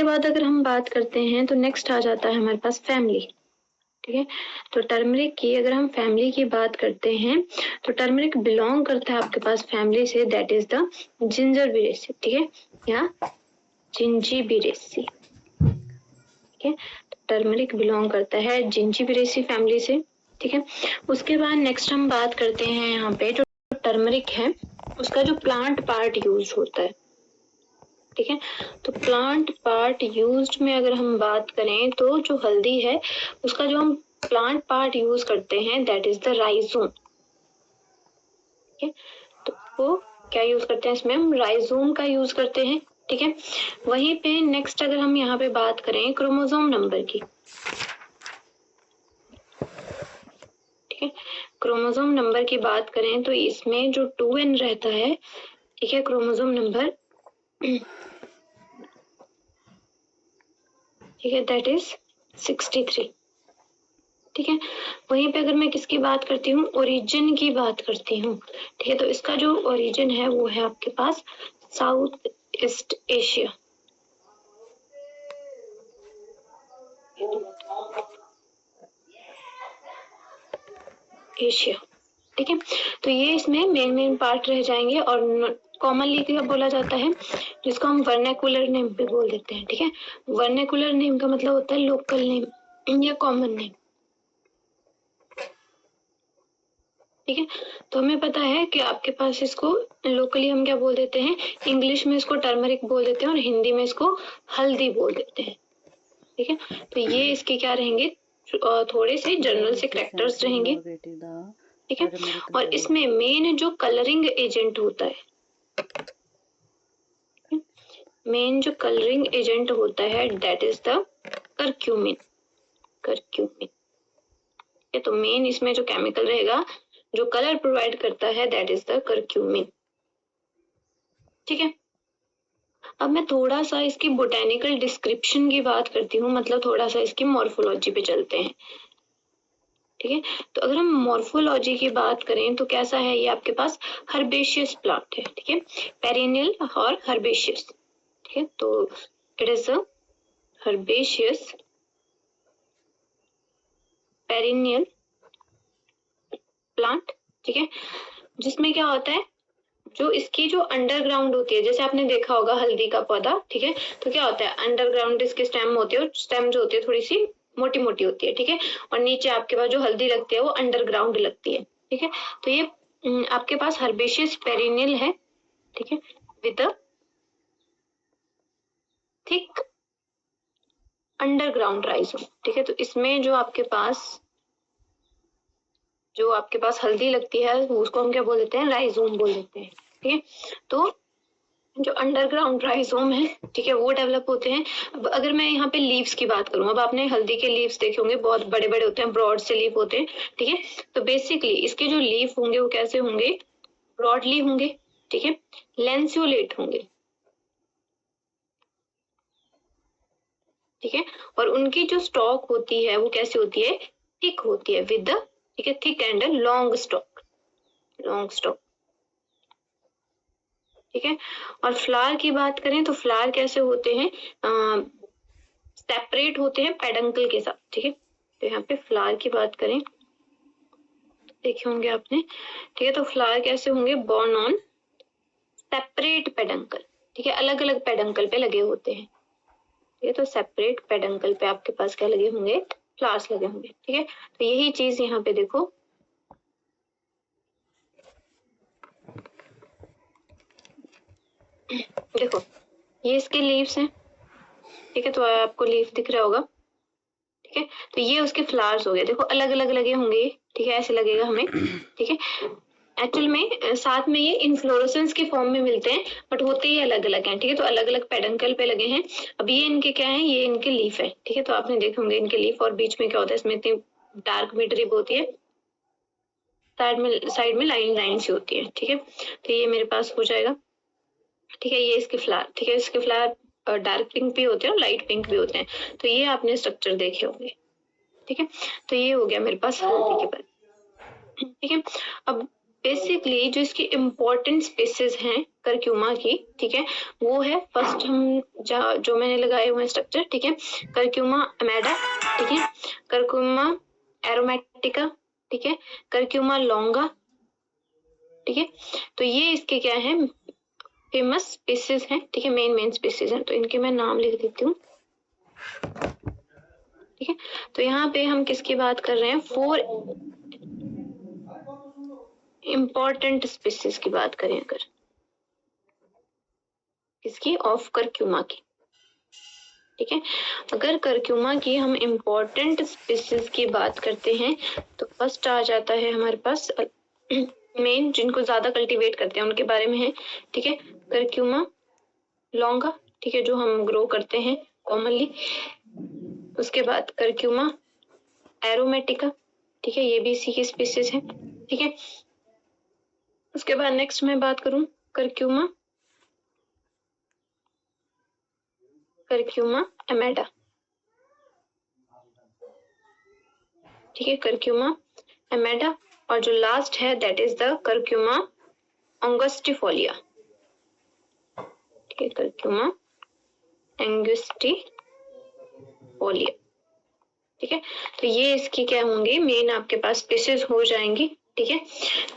उसके बाद अगर हम बात करते हैं तो नेक्स्ट आ जाता है हमारे पास फैमिली। ठीक है, तो टर्मरिक की अगर हम फैमिली की बात करते हैं तो टर्मरिक बिलोंग करता है आपके पास फैमिली से, दैट इज द जिंजरबेरेसी। ठीक है, या जिंजीबेरेसी। ठीक है, टर्मरिक बिलोंग करता है जिंजीबेरेसी फैमिली से। ठीक है, उसके बाद नेक्स्ट हम बात करते हैं यहाँ पे जो टर्मरिक है उसका जो प्लांट पार्ट यूज होता है। ठीक है, तो प्लांट पार्ट यूज्ड में अगर हम बात करें तो जो हल्दी है उसका जो हम प्लांट पार्ट यूज करते हैं दैट इज द राइजोम। ठीक है, तो वो क्या यूज करते हैं इसमें, हम राइजोम का यूज करते हैं। ठीक है, वहीं पे नेक्स्ट अगर हम यहाँ पे बात करें क्रोमोसोम नंबर की, ठीक है, क्रोमोसोम नंबर की बात करें तो इसमें जो 2n रहता है, ठीक है, क्रोमोसोम नंबर, ठीक है, दैट इज 63। ठीक है, वहीं पे अगर मैं किसकी बात करती हूँ, ओरिजिन की बात करती हूँ। ठीक है, तो इसका जो ओरिजिन है वो है आपके पास साउथ ईस्ट एशिया। एशिया। ठीक है, तो ये इसमें मेन पार्ट रह जाएंगे और कॉमनली क्या बोला जाता है जिसको हम वर्नाकुलर नेम भी बोल देते हैं। ठीक है, वर्नाकुलर नेम का मतलब होता है लोकल नेम या कॉमन नेम। ठीक है, तो हमें पता है कि आपके पास इसको लोकली हम क्या बोल देते हैं, इंग्लिश में इसको टर्मरिक बोल देते हैं और हिंदी में इसको हल्दी बोल देते हैं। ठीक है, तो ये इसके क्या रहेंगे, थोड़े से जनरल से कैरेक्टर्स रहेंगे। ठीक है, और इसमें मेन जो कलरिंग एजेंट होता है, मेन जो कलरिंग एजेंट होता है that is the curcumin. Curcumin, तो मेन इसमें जो केमिकल रहेगा जो कलर प्रोवाइड करता है दैट इज द करक्यूमिन। ठीक है, अब मैं थोड़ा सा इसकी बोटेनिकल डिस्क्रिप्शन की बात करती हूँ, मतलब थोड़ा सा इसकी मॉर्फोलॉजी पे चलते हैं। ठीक है, तो अगर हम मॉर्फोलॉजी की बात करें तो कैसा है ये आपके पास हर्बेशियस प्लांट है। ठीक है, पेरिनियल और हर्बेशियस। ठीक है, तो it is a herbaceous perennial plant. ठीक है, जिसमें क्या होता है जो इसकी जो अंडरग्राउंड होती है, जैसे आपने देखा होगा हल्दी का पौधा, ठीक है, तो क्या होता है अंडरग्राउंड इसके स्टेम होती है और स्टेम जो होती है थोड़ी सी मोटी मोटी होती है। ठीक है, और नीचे आपके पास जो हल्दी लगती है वो अंडरग्राउंड लगती है। ठीक है, तो ये आपके पास हर्बेशियस पेरिनियल है। ठीक है, विद थिक अंडरग्राउंड राइजोम। ठीक है, तो इसमें जो आपके पास हल्दी लगती है उसको हम क्या बोल देते हैं, राइजोम बोल देते हैं। ठीक है, तो जो अंडरग्राउंड राइजोम है, ठीक है, वो डेवलप होते हैं। अब अगर मैं यहाँ पे लीव्स की बात करूँ, अब आपने हल्दी के लीव्स देखे होंगे, बहुत बड़े बड़े होते हैं, ब्रॉड से लीफ होते हैं। ठीक है, तो बेसिकली इसके जो लीफ होंगे वो कैसे होंगे, ब्रॉडली होंगे। ठीक है, लेंस्युलेट होंगे। ठीक है, और उनकी जो स्टॉक होती है वो कैसी होती है, थिक होती है विद द, ठीक है, thick and long stock, long stock. ठीक है, और फ्लावर की बात करें तो फ्लावर कैसे होते हैं, सेपरेट होते हैं पेडंकल के साथ। ठीक है, तो यहाँ पे फ्लावर की बात करें देखे होंगे आपने। ठीक है, तो फ्लावर कैसे होंगे, बॉर्न ऑन सेपरेट पेडंकल। ठीक है, अलग अलग पेडंकल पे लगे होते हैं। ठीक है, तो सेपरेट पेडंकल पे आपके पास क्या लगे होंगे, फ्लावर्स लगे होंगे। ठीक है, तो यही चीज यहाँ पे देखो, देखो ये इसके लीव्स हैं। ठीक है, तो आपको लीफ दिख रहा होगा। ठीक है, तो ये उसके फ्लावर्स हो गए, देखो अलग अलग लगे होंगे। ठीक है, ऐसे लगेगा हमें। ठीक है, एक्चुअल में साथ में ये इन्फ्लोरेसेंस के फॉर्म में मिलते हैं बट होते ही अलग अलग हैं। ठीक है, तो अलग अलग पेडंकल पे लगे हैं। अब ये इनके क्या है, ये इनके लीफ है। ठीक है, तो आपने देखे होंगे इनके लीफ, और बीच में क्या होता है, इसमें इतनी डार्क मिड रिब होती है, साइड में लाइन लाइन सी होती है। ठीक है, तो ये मेरे पास हो जाएगा। ठीक है, ये इसके फ्लावर, ठीक है, इसके फ्लावर डार्क पिंक भी होते हैं और लाइट पिंक भी होते हैं। तो ये आपने स्ट्रक्चर देखे होंगे। ठीक है, तो ये हो गया मेरे पास हल्दी के बारे। ठीक है, अब बेसिकली जो इसकी इम्पोर्टेंट स्पेसिस हैं, करक्यूमा की, ठीक है, वो है फर्स्ट हम जो मैंने लगाए हुए स्ट्रक्चर, ठीक है, करक्यूमा अमेडा, ठीक है, करक्यूमा एरोमेटिका, ठीक है, करक्यूमा लॉन्गा, ठीक है। तो ये इसके क्या है, फेमस स्पीसीज हैं, ठीक है, मेन स्पीसीज हैं। तो इनके मैं नाम लिख देती हूँ, ठीक है। तो यहाँ पे हम किसकी बात कर रहे हैं, 4 इम्पोर्टेंट स्पीसीज की बात करें अगर, किसकी, ऑफ करक्यूमा की, ठीक है। अगर करक्यूमा की हम इम्पोर्टेंट स्पीसीज की बात करते हैं तो फर्स्ट आ जाता है हमारे पास मेन जिनको ज्यादा कल्टीवेट करते हैं उनके बारे में है, ठीक है, करक्यूमा लॉन्गा, ठीक है, जो हम ग्रो करते हैं कॉमनली। उसके बाद करक्यूमा एरोमेटिका, ठीक है, ये भी इसी की स्पीसीज है, ठीक है। उसके बाद नेक्स्ट मैं बात करूं करक्यूमा एमेडा, ठीक है, करक्यूमा एमेडा। और जो लास्ट है दैट इज द करक्यूमा अंगस्टिफोलिया, ठीक है, करक्यूमा अंगस्टिफोलिया, ठीक है। तो ये इसकी क्या होंगे, मेन आपके पास स्पीसीज हो जाएंगी, ठीक है,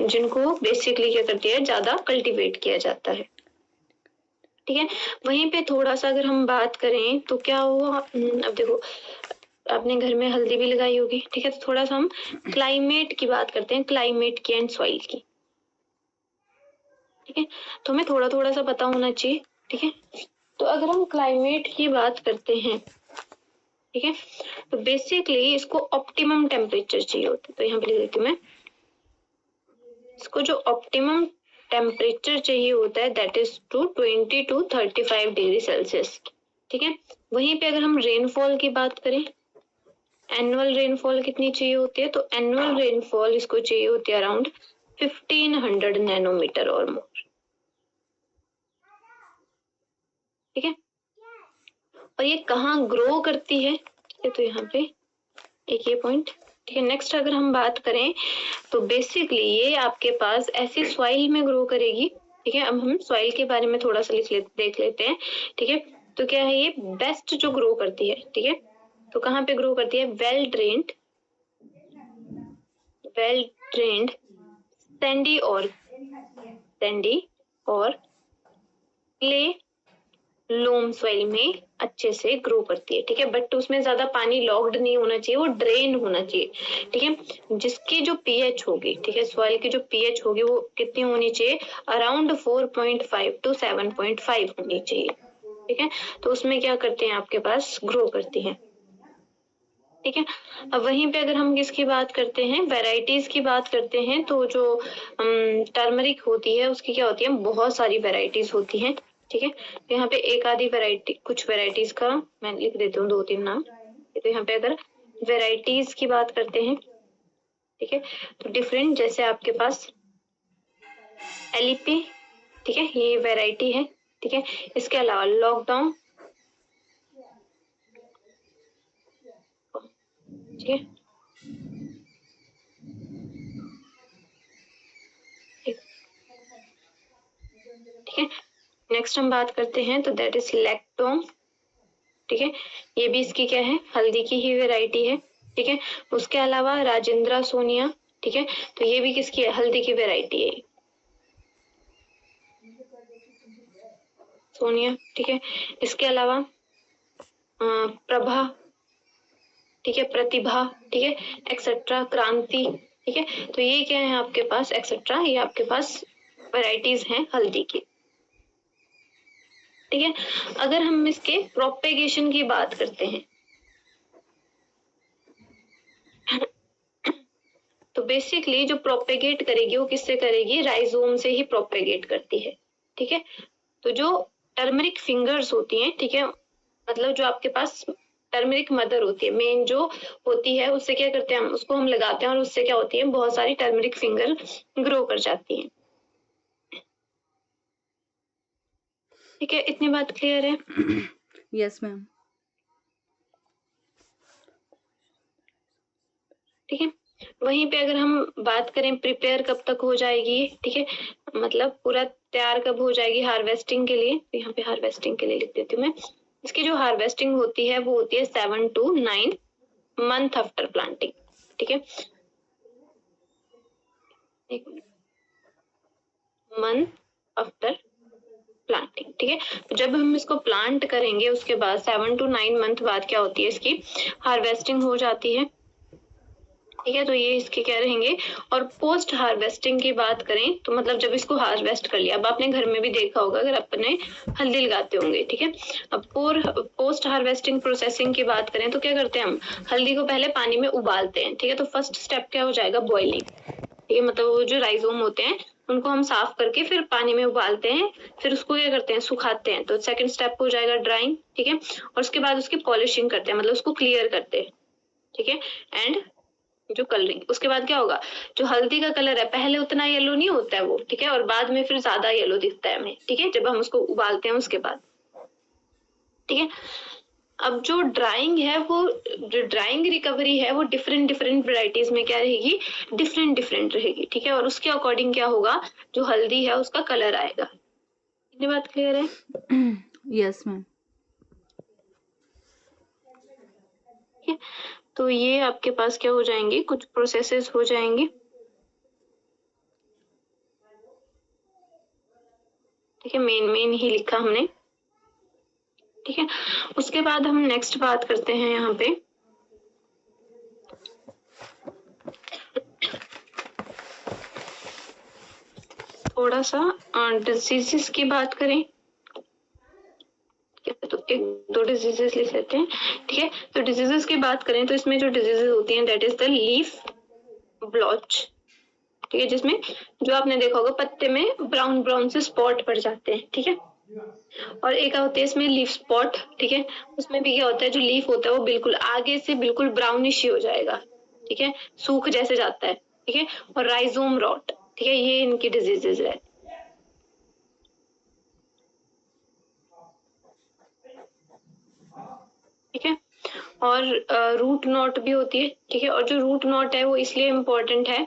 जिनको बेसिकली क्या करती है, ज्यादा कल्टीवेट किया जाता है, ठीक है। वहीं पे थोड़ा सा अगर हम बात करें तो क्या हुआ, अब देखो आपने घर में हल्दी भी लगाई होगी, ठीक है, तो थोड़ा सा हम क्लाइमेट की बात करते हैं, क्लाइमेट की एंड सॉइल की, ठीक है। तो हमें थोड़ा थोड़ा सा पता होना चाहिए, ठीक है। तो अगर हम क्लाइमेट की बात करते हैं, ठीक है, तो बेसिकली इसको ऑप्टिमम टेम्परेचर चाहिए होता है। तो यहाँ पे लिख देती हूँ मैं, इसको जो ऑप्टिमम टेम्परेचर चाहिए होता है that is 20 to 35 degree Celsius, ठीक है। वहीं पे अगर हम रेनफॉल की बात करें, एनुअल रेनफॉल कितनी चाहिए होती है, तो एनुअल रेनफॉल इसको चाहिए होती है अराउंड 1500 नैनोमीटर और मोर, ठीक है। और ये कहाँ ग्रो करती है, ठीक है, तो यहाँ पे एक ये पॉइंट, ठीक है। नेक्स्ट अगर हम बात करें तो बेसिकली ये आपके पास ऐसी सॉइल में ग्रो करेगी, ठीक है। अब हम सॉइल के बारे में थोड़ा सा देख लेते हैं, ठीक है। तो क्या है, ये बेस्ट जो ग्रो करती है, ठीक है, तो कहाँ पे ग्रो करती है, वेल ड्रेन्ड सैंडी और क्ले लोम सॉइल में अच्छे से ग्रो करती है, ठीक है। बट उसमें ज्यादा पानी लॉक्ड नहीं होना चाहिए, वो ड्रेन होना चाहिए, ठीक है। जिसकी जो पीएच होगी, ठीक है, सॉइल की जो पीएच होगी वो कितनी होनी चाहिए, अराउंड 4.5 to 7.5 होनी चाहिए, ठीक है। तो उसमें क्या करते हैं, आपके पास ग्रो करती है, ठीक है। अब वहीं पे अगर हम किसकी बात करते हैं, वेराइटीज की बात करते हैं, तो जो टर्मरिक होती है उसकी क्या होती है, बहुत सारी वेराइटीज होती हैं, ठीक है। तो यहाँ पे एक आधी वेराइटी, कुछ वेराइटीज का मैं लिख देती हूँ 2-3 नाम। तो यहाँ पे अगर वेराइटीज की बात करते हैं, ठीक है, तो डिफरेंट, जैसे आपके पास एलिपी, ठीक है, ये वेराइटी है, ठीक है। इसके अलावा लॉकडाउन, ठीक है, ठीक है। नेक्स्ट हम बात करते हैं तो दैट इज लैक्टोम, ठीक है, ये भी इसकी क्या है, हल्दी की ही वेराइटी है, ठीक है। उसके अलावा राजेंद्रा सोनिया, ठीक है, तो ये भी किसकी है, हल्दी की वेराइटी है सोनिया, ठीक है। इसके अलावा प्रभा, ठीक है, प्रतिभा, ठीक है, एक्सेट्रा, क्रांति, ठीक है। तो ये क्या है आपके पास, एक्सेट्रा, ये आपके पास वेराइटीज हैं हल्दी की, ठीक है। अगर हम इसके प्रोपेगेशन की बात करते हैं तो बेसिकली जो प्रोपेगेट करेगी वो किससे करेगी, राइजोम से ही प्रोपेगेट करती है, ठीक है। तो जो टर्मरिक फिंगर्स होती हैं, ठीक है, मतलब जो आपके पास टर्मरिक मदर होती है मेन जो होती है, उससे क्या करते हैं हम, उसको हम लगाते हैं और उससे क्या होती है, बहुत सारी टर्मरिक फिंगर ग्रो कर जाती हैं, ठीक है। इतनी बात क्लियर है? Yes ma'am. ठीक है। वहीं पे अगर हम बात करें प्रिपेयर कब तक हो जाएगी, ठीक है, मतलब पूरा तैयार कब हो जाएगी हार्वेस्टिंग के लिए, तो यहाँ पे हार्वेस्टिंग के लिए लिख देती हूँ मैं। इसकी जो हार्वेस्टिंग होती है वो होती है 7 to 9 मंथ आफ्टर प्लांटिंग, ठीक है, एक मिनट, मंथ आफ्टर प्लांटिंग, ठीक है। जब हम इसको प्लांट करेंगे उसके बाद 7 to 9 मंथ बाद क्या होती है, इसकी हार्वेस्टिंग हो जाती है, ठीक है। तो ये इसके क्या रहेंगे। और पोस्ट हार्वेस्टिंग की बात करें तो मतलब जब इसको हार्वेस्ट कर लिया, अब आपने घर में भी देखा होगा अगर अपने हल्दी लगाते होंगे, ठीक है। अब पोस्ट हार्वेस्टिंग प्रोसेसिंग की बात करें तो क्या करते हैं हम, हल्दी को पहले पानी में उबालते हैं, ठीक है। तो फर्स्ट स्टेप क्या हो जाएगा, बॉइलिंग, ठीक है, मतलब वो जो राइजोम होते हैं उनको हम साफ करके फिर पानी में उबालते हैं, फिर उसको क्या करते हैं, सुखाते हैं। तो सेकंड स्टेप हो जाएगा ड्राइंग, ठीक है। और उसके बाद उसकी पॉलिशिंग करते हैं, मतलब उसको क्लियर करते हैं, ठीक है। एंड जो कलरिंग, उसके बाद क्या होगा, जो हल्दी का कलर है पहले उतना येलो नहीं होता है वो, ठीक है, और बाद में फिर ज्यादा येलो दिखता है हमें, ठीक है, जब हम उसको उबालते हैं उसके बाद, ठीक है। अब जो ड्राइंग है वो, जो ड्राइंग रिकवरी है वो डिफरेंट डिफरेंट वैरायटीज में क्या रहेगी, डिफरेंट डिफरेंट रहेगी, ठीक है। और उसके अकॉर्डिंग क्या होगा, जो हल्दी है उसका कलर आएगा। ये बात क्लियर है? Yes ma'am. ठीक है, तो ये आपके पास क्या हो जाएंगे, कुछ प्रोसेसेस हो जाएंगे, ठीक है, मेन मेन ही लिखा हमने, ठीक है। उसके बाद हम नेक्स्ट बात करते हैं यहाँ पे, थोड़ा सा डिजीजेस की बात करें, तो एक दो डिजीजेस लिख लेते हैं, ठीक है। तो डिजीजेस की बात करें तो इसमें जो डिजीजेस होती हैं that is the leaf blotch, ठीक है, जिसमें जो आपने देखा होगा पत्ते में ब्राउन ब्राउन से स्पॉट पड़ जाते हैं, ठीक है। और एक होता है इसमें लीफ स्पॉट, ठीक है, उसमें भी क्या होता है, जो लीफ होता है वो बिल्कुल आगे से बिल्कुल ब्राउनिश ही हो जाएगा, ठीक है, सूख जैसे जाता है, ठीक है। और राइजोम रॉट, ठीक है, ये इनकी डिजीजेस है, ठीक है। और रूट नॉट भी होती है, ठीक है। और जो रूट नॉट है वो इसलिए इम्पोर्टेंट है,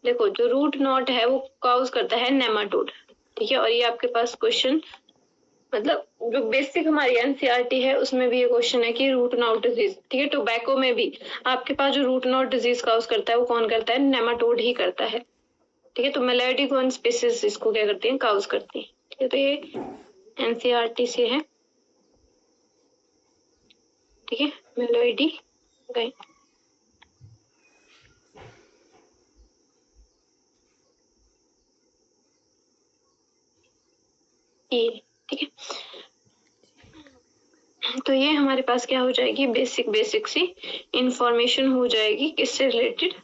देखो जो रूट नॉट है वो कॉज करता है नेमाटोड, ठीक है। और ये आपके पास क्वेश्चन, मतलब जो बेसिक हमारी एनसीईआरटी है उसमें भी ये क्वेश्चन है कि रूट नॉट डिजीज, ठीक है। टोबैको में भी आपके पास जो रूट नॉट डिजीज कॉज करता है वो कौन करता है, नेमाटोड ही करता है, ठीक है। तो मेलेडिगोन स्पीसीज इसको क्या करती है, कॉज करती है, ठीक है। तो ये एनसीईआरटी से है, ठीक है, मेलोडी गई, ये, ठीक है। तो ये हमारे पास क्या हो जाएगी, बेसिक बेसिक सी इंफॉर्मेशन हो जाएगी किससे रिलेटेड,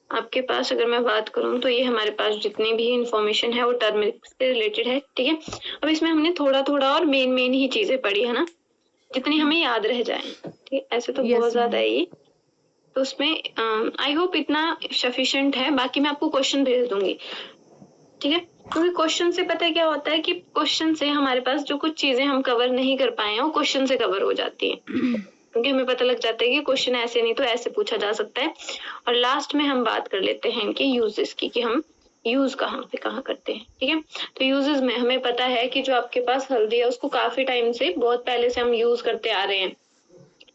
आपके पास अगर मैं बात करूं तो ये हमारे पास जितनी भी इंफॉर्मेशन है वो टर्मरिक से रिलेटेड है, ठीक है। अब इसमें हमने थोड़ा थोड़ा और मेन मेन ही चीजें पढ़ी है ना, जितनी हमें याद रह जाए, ठीक है। ऐसे तो बहुत ज्यादा है ये, तो उसमें आई होप इतना सफिशिएंट है, बाकी मैं आपको क्वेश्चन भेज दूंगी, ठीक है। क्योंकि क्वेश्चन से पता है क्या होता है कि क्वेश्चन से हमारे पास जो कुछ चीजें हम कवर नहीं कर पाए हैं वो क्वेश्चन से कवर हो जाती है, क्योंकि हमें पता लग जाता है कि क्वेश्चन ऐसे नहीं तो ऐसे पूछा जा सकता है। और लास्ट में हम बात कर लेते हैं कि यूजेस की, कि हम यूज कहाँ पे कहाँ करते हैं, ठीक है। तो यूजेस में हमें पता है कि जो आपके पास हल्दी है उसको काफी टाइम से, बहुत पहले से हम यूज करते आ रहे हैं,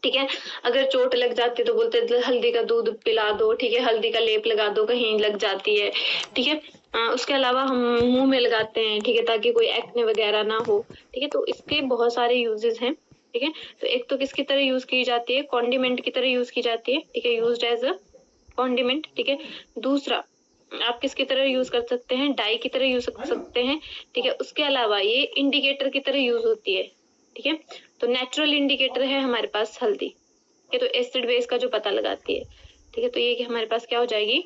ठीक है। अगर चोट लग जाती है तो बोलते हैं हल्दी का दूध पिला दो, ठीक है, हल्दी का लेप लगा दो कहीं लग जाती है, ठीक है। उसके अलावा हम मुंह में लगाते हैं, ठीक है, ताकि कोई एक्ने वगैरह ना हो, ठीक है। तो इसके बहुत सारे यूजेस हैं, ठीक है। तो एक तो किसकी तरह यूज की जाती है, कॉन्डिमेंट की तरह यूज की जाती है, ठीक है, यूज्ड एज अ कॉन्डिमेंट, ठीक है। दूसरा आप किसकी तरह यूज कर सकते हैं, डाई की तरह यूज कर सकते हैं, ठीक है। उसके अलावा ये इंडिकेटर की तरह यूज होती है, ठीक है। तो नेचुरल इंडिकेटर है हमारे पास हल्दी, ठीक है, तो एसिड बेस का जो पता लगाती है, ठीक है। तो ये कि हमारे पास क्या हो जाएगी,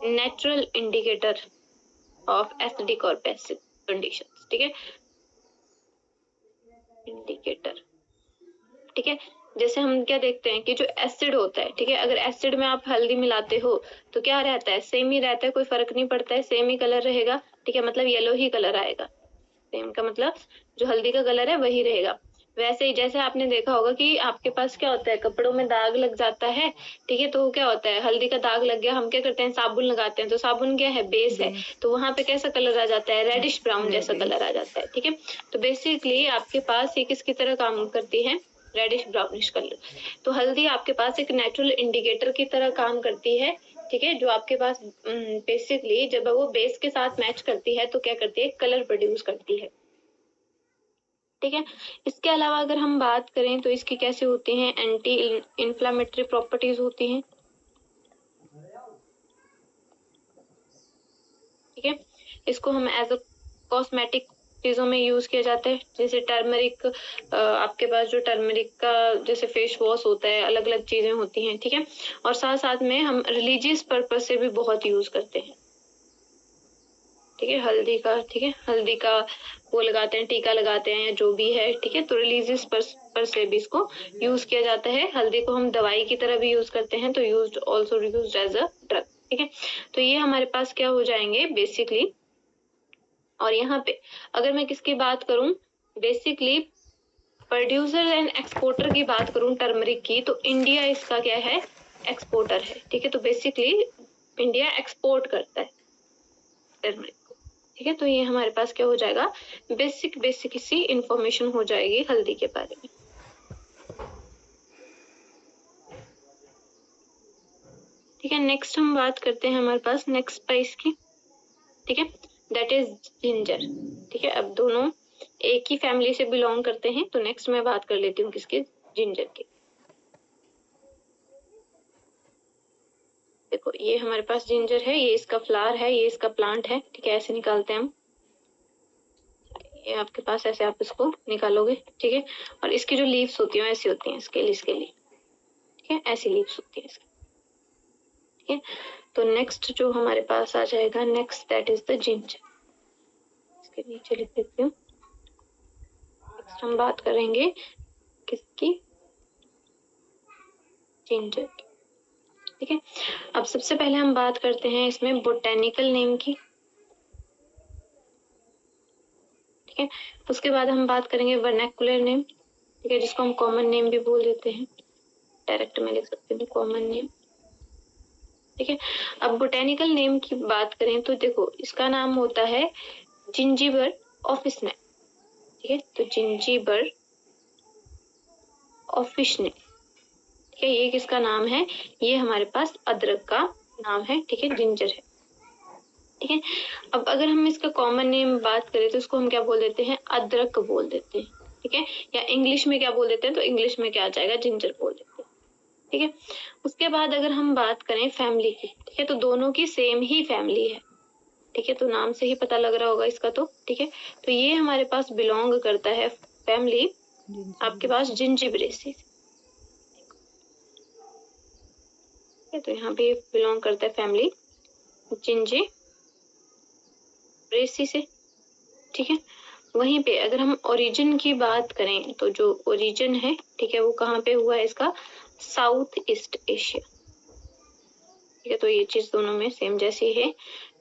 नेचुरल इंडिकेटर ऑफ एसिडिक और बेसिक कंडीशंस, ठीक है, इंडिकेटर, ठीक है। जैसे हम क्या देखते हैं कि जो एसिड होता है, ठीक है, अगर एसिड में आप हल्दी मिलाते हो तो क्या रहता है, सेम ही रहता है, कोई फर्क नहीं पड़ता है, सेम ही कलर रहेगा, ठीक है, मतलब येलो ही कलर आएगा, सेम का मतलब जो हल्दी का कलर है वही रहेगा। वैसे ही जैसे आपने देखा होगा कि आपके पास क्या होता है, कपड़ों में दाग लग जाता है, ठीक है, तो क्या होता है, हल्दी का दाग लग गया, हम क्या करते हैं, साबुन लगाते हैं, तो साबुन क्या है, बेस है, तो वहां पे कैसा कलर आ जाता है, रेडिश ब्राउन जैसा कलर आ जाता है, ठीक है। तो बेसिकली आपके पास ये किसकी तरह काम करती है, रेडिश ब्राउनिश कलर। तो हल्दी आपके पास एक नेचुरल इंडिकेटर की तरह काम करती है, ठीक है, जो आपके पास बेसिकली जब वो बेस के साथ मैच करती है तो क्या करती है, कलर प्रोड्यूस करती है, ठीक है। इसके अलावा अगर हम बात करें तो इसकी कैसे होती हैं, एंटी इन्फ्लामेटरी प्रॉपर्टीज होती हैं, ठीक है। इसको हम एज अ कॉस्मेटिक चीजों में यूज किया जाता है, जैसे टर्मरिक, आपके पास जो टर्मरिक का जैसे फेस वॉश होता है, अलग अलग चीजें होती हैं, ठीक है। और साथ साथ में हम रिलीजियस पर्पज से भी बहुत यूज करते हैं, ठीक है, हल्दी का, ठीक है, हल्दी का वो लगाते हैं, टीका लगाते हैं या जो भी है, ठीक है। तो रिलीजियस पर से भी इसको यूज किया जाता है। हल्दी को हम दवाई की तरह भी यूज करते हैं, तो used also used as a drug, ठीक है। तो ये हमारे पास क्या हो जाएंगे बेसिकली। और यहाँ पे अगर मैं किसकी बात करूं, बेसिकली प्रोड्यूसर एंड एक्सपोर्टर की बात करूं टर्मरिक की, तो इंडिया इसका क्या है, एक्सपोर्टर है, ठीक है। तो बेसिकली इंडिया एक्सपोर्ट करता है टर्मरिक, ठीक है। तो ये हमारे पास क्या हो जाएगा, बेसिक सी इंफॉर्मेशन हो जाएगी हल्दी के बारे में, ठीक है। नेक्स्ट हम बात करते हैं हमारे पास नेक्स्ट स्पाइस की, ठीक है, दैट इज जिंजर, ठीक है। अब दोनों एक ही फैमिली से बिलोंग करते हैं, तो नेक्स्ट मैं बात कर लेती हूँ किसकी, जिंजर की। देखो ये हमारे पास जिंजर है, ये इसका फ्लावर है, ये इसका प्लांट है, ठीक है, ऐसे निकालते हैं हम, ये आपके पास ऐसे आप इसको निकालोगे, ठीक है। और इसकी जो लीव्स होती हैं ऐसी होती हैं, इसके लिए, ठीक है, ऐसी लीव्स होती है इसकी, ठीक है। तो नेक्स्ट जो हमारे पास आ जाएगा, next that is the ginger, इसके नीचे लिख देती हूँ। नेक्स्ट हम बात करेंगे किसकी, जिंजर की, ठीक है। अब सबसे पहले हम बात करते हैं इसमें बोटेनिकल नेम की, ठीक है। उसके बाद हम बात करेंगे वर्नाकुलर नेम, ठीक है, जिसको हम कॉमन नेम भी बोल देते हैं, डायरेक्ट में लिख सकते हैं कॉमन नेम, ठीक है। अब बोटेनिकल नेम की बात करें तो देखो इसका नाम होता है जिंजीबर ऑफिसने, ठीक है। तो जिंजीबर ऑफिसने, ठीक है, ये किसका नाम है, ये हमारे पास अदरक का नाम है, ठीक है, जिंजर है, ठीक है। अब अगर हम इसका कॉमन नेम बात करें तो इसको हम क्या बोल देते हैं, अदरक बोल देते हैं, ठीक है। या इंग्लिश में क्या बोल देते हैं, तो इंग्लिश में क्या आ जाएगा, जिंजर बोल देते हैं, ठीक है। उसके बाद अगर हम बात करें फैमिली की, ठीक है, तो दोनों की सेम ही फैमिली है, ठीक है, तो नाम से ही पता लग रहा होगा इसका, तो ठीक है। तो ये हमारे पास बिलोंग करता है फैमिली आपके पास जिंजिबरेसी, ठीक है। तो यहाँ पे बिलोंग करता है फैमिली जिंजिबरेसी से, ठीक है। वहीं पे अगर हम ओरिजिन की बात करें तो जो ओरिजिन है, ठीक है, वो कहाँ पे हुआ है इसका, साउथ ईस्ट एशिया, ठीक है। तो ये चीज दोनों में सेम जैसी है,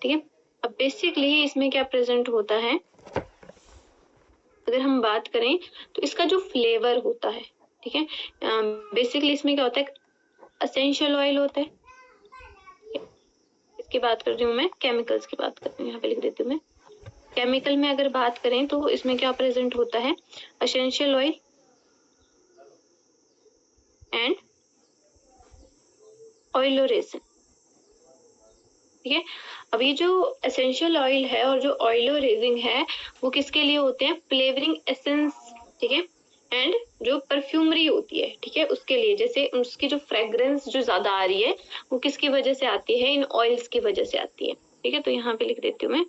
ठीक है। अब बेसिकली इसमें क्या प्रेजेंट होता है, अगर हम बात करें तो इसका जो फ्लेवर होता है, ठीक है, बेसिकली इसमें क्या होता है, एसेंशियल ऑयल होता है, इसकी बात कर रही हूँ मैं, केमिकल्स की बात कर रही हूँ, यहाँ पे लिख देती हूँ मैं। केमिकल में अगर बात करें तो इसमें क्या प्रेजेंट होता है, एसेंशियल ऑयल एंड ऑयलोरेजिन, ठीक है। अब ये जो एसेंशियल ऑयल है और जो ऑयलोरेजिन है वो किसके लिए होते हैं, फ्लेवरिंग एसेंस, ठीक है, एंड जो परफ्यूमरी होती है, ठीक है, उसके लिए, जैसे उसकी जो फ्रेग्रेंस जो ज्यादा आ रही है वो किसकी वजह से आती है, इन ऑयल्स की वजह से आती है, ठीक है। तो यहाँ पे लिख देती हूँ मैं,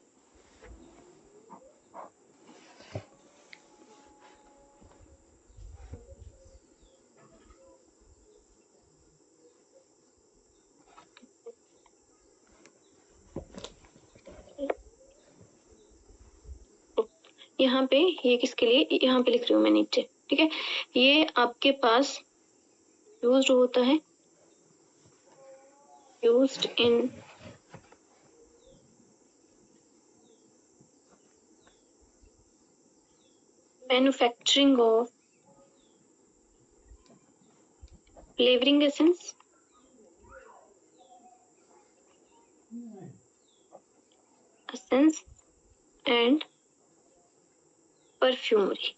यहाँ पे ये किसके लिए, यहाँ पे लिख रही हूँ मैं नीचे, ठीक है। ये आपके पास यूज्ड होता है, used in manufacturing of flavouring essence, and perfumery.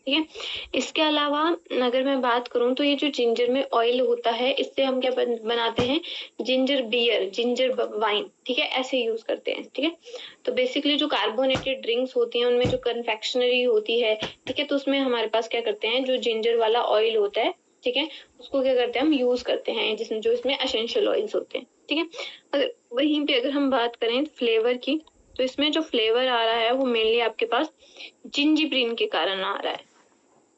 ठीक है, इसके अलावा अगर मैं बात करूं तो ये जो जिंजर में ऑयल होता है इससे हम क्या बनाते हैं, जिंजर बियर, जिंजर वाइन। ठीक है, ऐसे यूज करते हैं। ठीक है, तो बेसिकली जो कार्बोनेटेड ड्रिंक्स होती हैं उनमें जो कन्फेक्शनरी होती है, ठीक है, तो उसमें हमारे पास क्या करते हैं, जो जिंजर वाला ऑयल होता है, ठीक है, उसको क्या करते हैं हम यूज करते हैं, जिसमें जो इसमें एसेंशियल ऑयल्स होते हैं। ठीक है, अगर वहीं पे अगर हम बात करें फ्लेवर की, तो इसमें जो फ्लेवर आ रहा है वो मेनली आपके पास जिंजीब्रिन के कारण आ रहा है।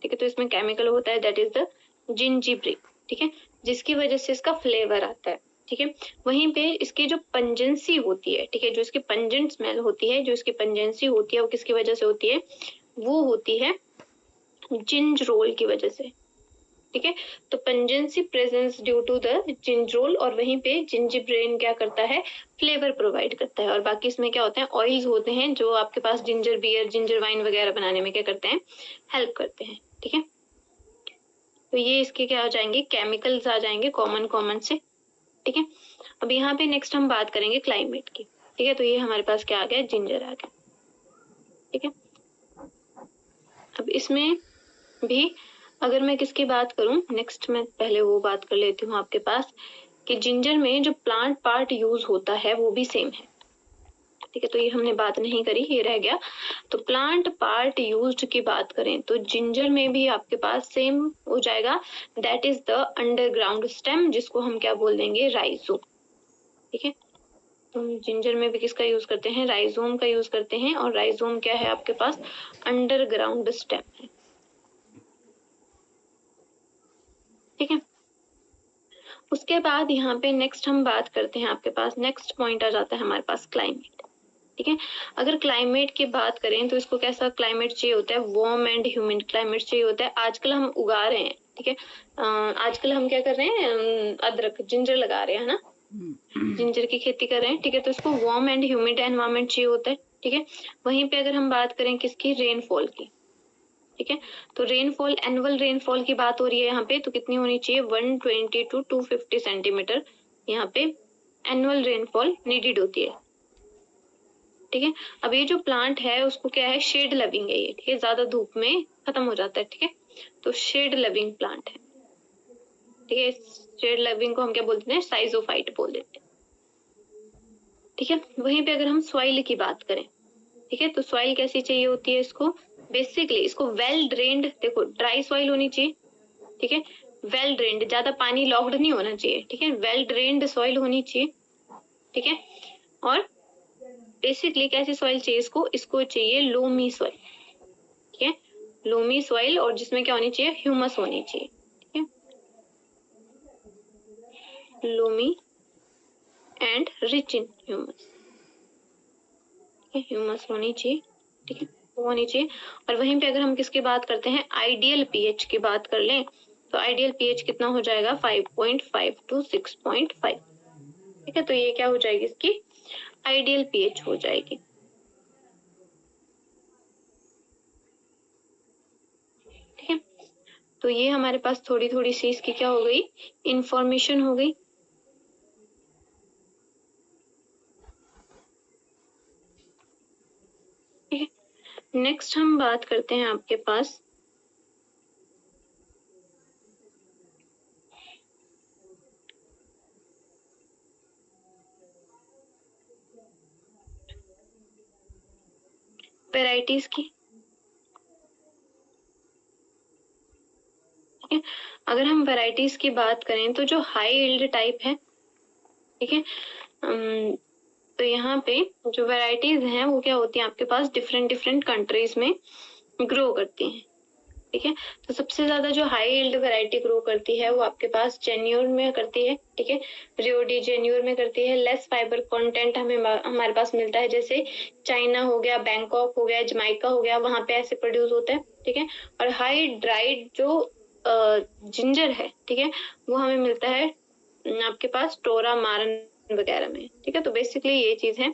ठीक है, तो इसमें केमिकल होता है दैट इज द जिंजीब्रिन। ठीक है, जिसकी वजह से इसका फ्लेवर आता है। ठीक है, वहीं पे इसकी जो पंजेंसी होती है, ठीक है, जो इसकी पंजेंट स्मेल होती है, जो इसकी पंजेंसी होती है वो किसकी वजह से होती है, वो होती है जिंजरोल की वजह से। ठीक है, तो pungency presence due to the gingerol, और वहीं पे जिंजीब्रेन क्या करता है, फ्लेवर प्रोवाइड करता है। और बाकी इसमें क्या होते हैं, ऑयल्स होते हैं जो आपके पास जिंजर बियर, जिंजर वाइन वगैरह बनाने में क्या करते हैं, हेल्प करते हैं। ठीक है, तो ये इसके क्या हो जाएंगे, केमिकल्स आ जाएंगे कॉमन से। ठीक है, अब यहाँ पे नेक्स्ट हम बात करेंगे क्लाइमेट की। ठीक है, तो ये हमारे पास क्या आ गया, जिंजर आ गया। ठीक है, अब इसमें भी अगर मैं किसकी बात करूं, नेक्स्ट मैं पहले वो बात कर लेती हूँ आपके पास कि जिंजर में जो प्लांट पार्ट यूज होता है वो भी सेम है। ठीक है, तो ये हमने बात नहीं करी, ये रह गया। तो प्लांट पार्ट यूज्ड की बात करें तो जिंजर में भी आपके पास सेम हो जाएगा, that is the underground stem, जिसको हम क्या बोल देंगे, राइजोम। ठीक है, तो जिंजर में भी किसका यूज करते हैं, राइजोम का यूज करते हैं, और राइजोम क्या है आपके पास, अंडरग्राउंड स्टेम है। ठीक है, उसके बाद यहाँ पे नेक्स्ट हम बात करते हैं, आपके पास नेक्स्ट पॉइंट आ जाता है हमारे पास क्लाइमेट। ठीक है, अगर क्लाइमेट की बात करें तो इसको कैसा क्लाइमेट चाहिए होता है, वार्म एंड ह्यूमिड क्लाइमेट चाहिए होता है। आजकल हम उगा रहे हैं, ठीक है, आजकल हम क्या कर रहे हैं, अदरक, जिंजर लगा रहे हैं ना, जिंजर की खेती कर रहे हैं। ठीक है, तो इसको वार्म एंड ह्यूमिड एनवायरमेंट चाहिए होता है। ठीक है, वहीं पे अगर हम बात करें किसकी, रेनफॉल की। ठीक है, तो रेनफॉल, एनुअल रेनफॉल की बात हो रही है यहाँ पे, तो कितनी होनी चाहिए, 120 to 250 सेंटीमीटर यहाँ पे एनुअल रेनफॉल नीडेड होती है। ठीक है, अब ये जो प्लांट है उसको क्या है, शेड लविंग है ये। ठीक है, ज्यादा धूप में खत्म हो जाता है। ठीक है, तो शेड लविंग प्लांट है। ठीक है, शेड लविंग को हम क्या बोलते हैं, साइजोफाइट बोल देते हैं। ठीक है, वहीं पे अगर हम सॉइल की बात करें, ठीक है, तो सॉइल कैसी चाहिए होती है इसको, बेसिकली इसको वेल ड्रेन्ड, देखो ड्राई सॉइल होनी चाहिए। ठीक है, वेल ड्रेन्ड, ज्यादा पानी लॉक्ड नहीं होना चाहिए। ठीक है, वेल ड्रेन्ड सॉइल होनी चाहिए। ठीक है, और बेसिकली कैसी सॉइल चाहिए इसको चाहिए लोमी सॉइल। ठीक है, लोमी सॉइल, और जिसमें क्या होनी चाहिए, ह्यूमस होनी चाहिए। ठीक है, loamy and rich in humus. Humus होनी चाहिए। ठीक है, वो होनी चाहिए। और वहीं पे अगर हम किसकी बात करते हैं, आइडियल पीएच की बात कर लें, तो आइडियल पीएच कितना हो जाएगा, 5.5 to 6.5। ठीक है, तो ये क्या हो जाएगी, इसकी आइडियल पीएच हो जाएगी। ठीक है, तो ये हमारे पास थोड़ी थोड़ी सी इसकी क्या हो गई, इंफॉर्मेशन हो गई। ठीक है, नेक्स्ट हम बात करते हैं आपके पास वेराइटीज की। ठीक है, अगर हम वेराइटीज की बात करें तो जो हाई यील्ड टाइप है, ठीक है, तो यहाँ पे जो वेराइटीज हैं वो क्या होती हैं आपके पास, डिफरेंट डिफरेंट कंट्रीज में ग्रो करती हैं। ठीक है, तो सबसे ज्यादा जो हाई यील्ड वैरायटी ग्रो करती है वो आपके पास जेन्योर में करती है। ठीक है, रियो डी जेन्योर में करती है। लेस फाइबर कंटेंट हमारे पास मिलता है, जैसे चाइना हो गया, बैंकॉक हो गया, जमाइका हो गया, वहां पे ऐसे प्रोड्यूस होता है। ठीक है, और हाई ड्राइड जो जिंजर है, ठीक है, वो हमें मिलता है आपके पास टोरा मारन वगैरह में। ठीक है, तो बेसिकली ये चीज है,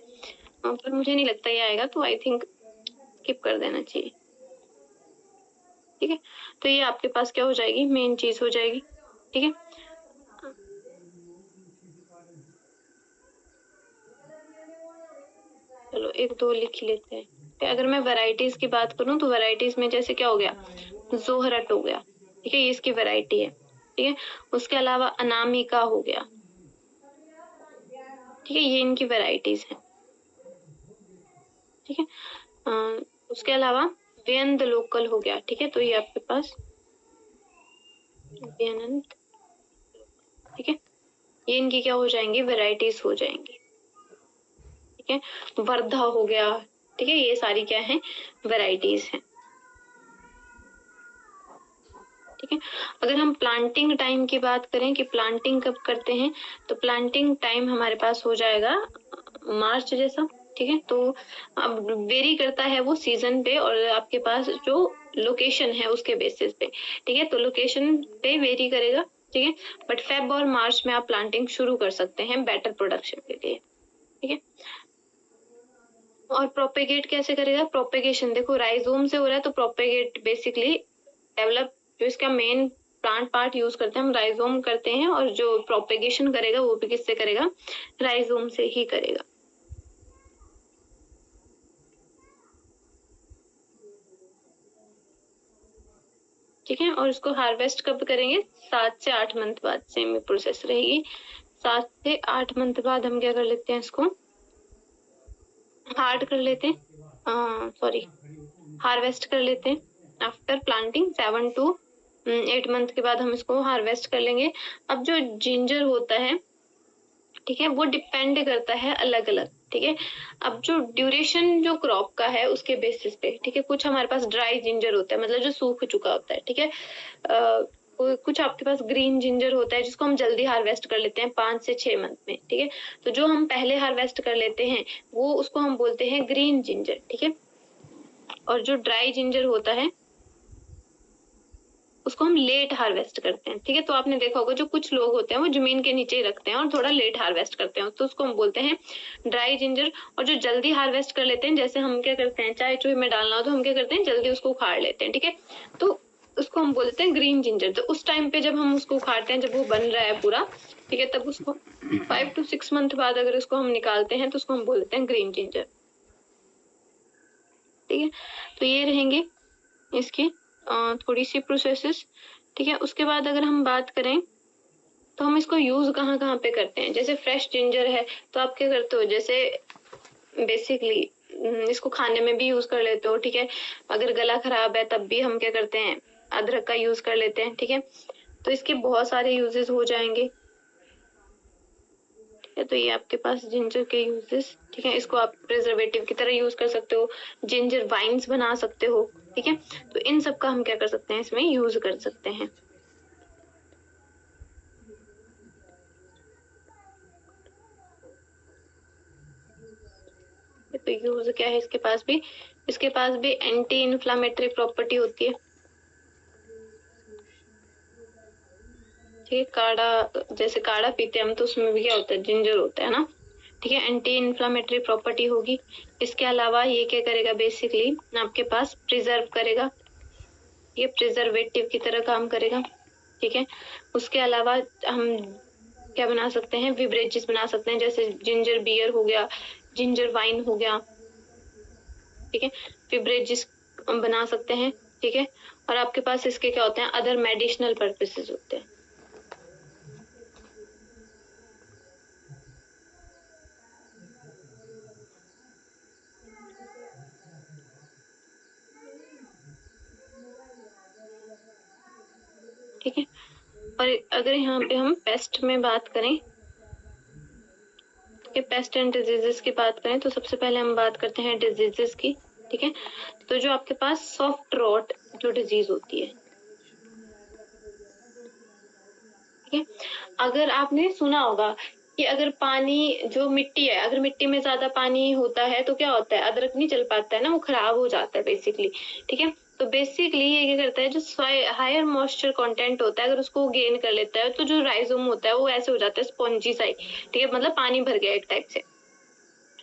पर मुझे नहीं लगता ये आएगा, तो आई थिंक स्किप कर देना चाहिए। ठीक है। तो ये आपके पास क्या हो जाएगी, मेन चीज हो जाएगी। ठीक है, चलो एक दो लिख लेते हैं। तो अगर मैं वैरायटीज की बात करूं तो वैरायटीज में जैसे क्या हो गया, जोहरट हो गया, ठीक है, ये इसकी वैरायटी है। ठीक है, उसके अलावा अनामिका हो गया, ठीक है, ये इनकी वैरायटीज हैं। ठीक है, उसके अलावा व्यंद लोकल हो गया। ठीक है, तो ये आपके पास व्यंद, ठीक है, ये इनकी क्या हो जाएंगी, वैरायटीज हो जाएंगी। ठीक है, वर्धा हो गया, ठीक है, ये सारी क्या है, वैरायटीज हैं। ठीक है, अगर हम प्लांटिंग टाइम की बात करें कि प्लांटिंग कब करते हैं, तो प्लांटिंग टाइम हमारे पास हो जाएगा मार्च जैसा। ठीक है, तो अब वेरी करता है वो सीजन पे और आपके पास जो लोकेशन है उसके बेसिस पे। ठीक है, तो लोकेशन पे वेरी करेगा। ठीक है, बट फेब और मार्च में आप प्लांटिंग शुरू कर सकते हैं बेटर प्रोडक्शन के लिए। ठीक है, और प्रोपेगेट कैसे करेगा, प्रोपेगेशन देखो राइजोम से हो रहा है, तो प्रोपेगेट बेसिकली डेवलप, जो इसका मेन प्लांट पार्ट यूज करते हैं हम राइजोम करते हैं, और जो प्रोपेगेशन करेगा वो भी किससे करेगा, राइजोम से ही करेगा। ठीक है, और इसको हार्वेस्ट कब करेंगे, 7 से 8 मंथ बाद, सेमी प्रोसेस रहेगी। 7 से 8 मंथ बाद हम क्या कर लेते हैं, इसको हार्ड कर लेते हैं, सॉरी हार्वेस्ट कर लेते हैं आफ्टर प्लांटिंग 7 to 8 मंथ के बाद हम इसको हार्वेस्ट कर लेंगे। अब जो जिंजर होता है, ठीक है, वो डिपेंड करता है अलग अलग। ठीक है, अब जो ड्यूरेशन जो क्रॉप का है उसके बेसिस पे, ठीक है, कुछ हमारे पास ड्राई जिंजर होता है, मतलब जो सूख चुका होता है। ठीक है, कुछ आपके पास ग्रीन जिंजर होता है जिसको हम जल्दी हार्वेस्ट कर लेते हैं 5 से 6 मंथ में। ठीक है, तो जो हम पहले हार्वेस्ट कर लेते हैं वो उसको हम बोलते हैं ग्रीन जिंजर। ठीक है, और जो ड्राई जिंजर होता है उसको हम लेट हार्वेस्ट करते हैं। ठीक है, तो आपने देखा होगा जो कुछ लोग होते हैं वो जमीन के नीचे ही रखते हैं और थोड़ा लेट हार्वेस्ट करते हैं, तो उसको हम बोलते हैं ड्राई जिंजर। और जो जल्दी हार्वेस्ट कर लेते हैं, जैसे हम क्या करते हैं, चाय चूहे में डालना हो तो हम क्या करते हैं, जल्दी उसको उखाड़ लेते हैं। ठीक है, तो उसको हम बोलते हैं ग्रीन जिंजर। तो उस टाइम पे जब हम उसको उखाड़ते हैं, जब वो बन रहा है पूरा, ठीक है, तब उसको 5 to 6 मंथ बाद अगर उसको हम निकालते हैं तो उसको हम बोलते हैं ग्रीन जिंजर। ठीक है, तो ये रहेंगे इसकी थोड़ी सी प्रोसेसेस। ठीक है, उसके बाद अगर हम बात करें तो हम इसको यूज कहाँ कहाँ पे करते हैं, जैसे फ्रेश जिंजर है तो आप क्या करते हो, जैसे बेसिकली इसको खाने में भी यूज कर लेते हो। ठीक है, अगर गला खराब है तब भी हम क्या करते हैं, अदरक का यूज कर लेते हैं। ठीक है, तो इसके बहुत सारे यूजेस हो जाएंगे। ठीक है, तो ये आपके पास जिंजर के यूजेस। ठीक है, इसको आप प्रिजर्वेटिव की तरह यूज कर सकते हो, जिंजर वाइन्स बना सकते हो। ठीक है, तो इन सब का हम क्या कर सकते हैं, इसमें यूज कर सकते हैं। तो यूज क्या है इसके पास भी, इसके पास भी एंटी इन्फ्लामेटरी प्रॉपर्टी होती है। ठीक है, काढ़ा, जैसे काढ़ा पीते हैं हम तो उसमें भी क्या होता है, जिंजर होता है ना। ठीक है, एंटी इन्फ्लामेटरी प्रॉपर्टी होगी। इसके अलावा ये क्या करेगा, बेसिकली आपके पास प्रिजर्व करेगा, ये प्रिजर्वेटिव की तरह काम करेगा। ठीक है, उसके अलावा हम क्या बना सकते हैं, बिवरेजेस बना सकते हैं, जैसे जिंजर बियर हो गया, जिंजर वाइन हो गया। ठीक है, बिवरेजेस बना सकते हैं। ठीक है, और आपके पास इसके क्या होते हैं, अदर मेडिसिनल पर्पसेस होते हैं। ठीक है, और अगर यहाँ पे हम पेस्ट में बात करें, पेस्ट एंड डिजीजेस की बात करें, तो सबसे पहले हम बात करते हैं डिजीजेस की। ठीक है, तो जो आपके पास सॉफ्ट रॉट जो डिजीज होती है, ठीक है, अगर आपने सुना होगा कि अगर पानी, जो मिट्टी है, अगर मिट्टी में ज्यादा पानी होता है तो क्या होता है, अदरक नहीं चल पाता है ना, वो खराब हो जाता है बेसिकली। ठीक है, तो बेसिकली ये क्या करता है, जो हायर मॉइस्चर कंटेंट होता है, अगर उसको गेन कर लेता है तो जो राइजोम होता है वो ऐसे हो जाता है स्पॉन्जी साइड। ठीक है, मतलब पानी भर गया एक टाइप से।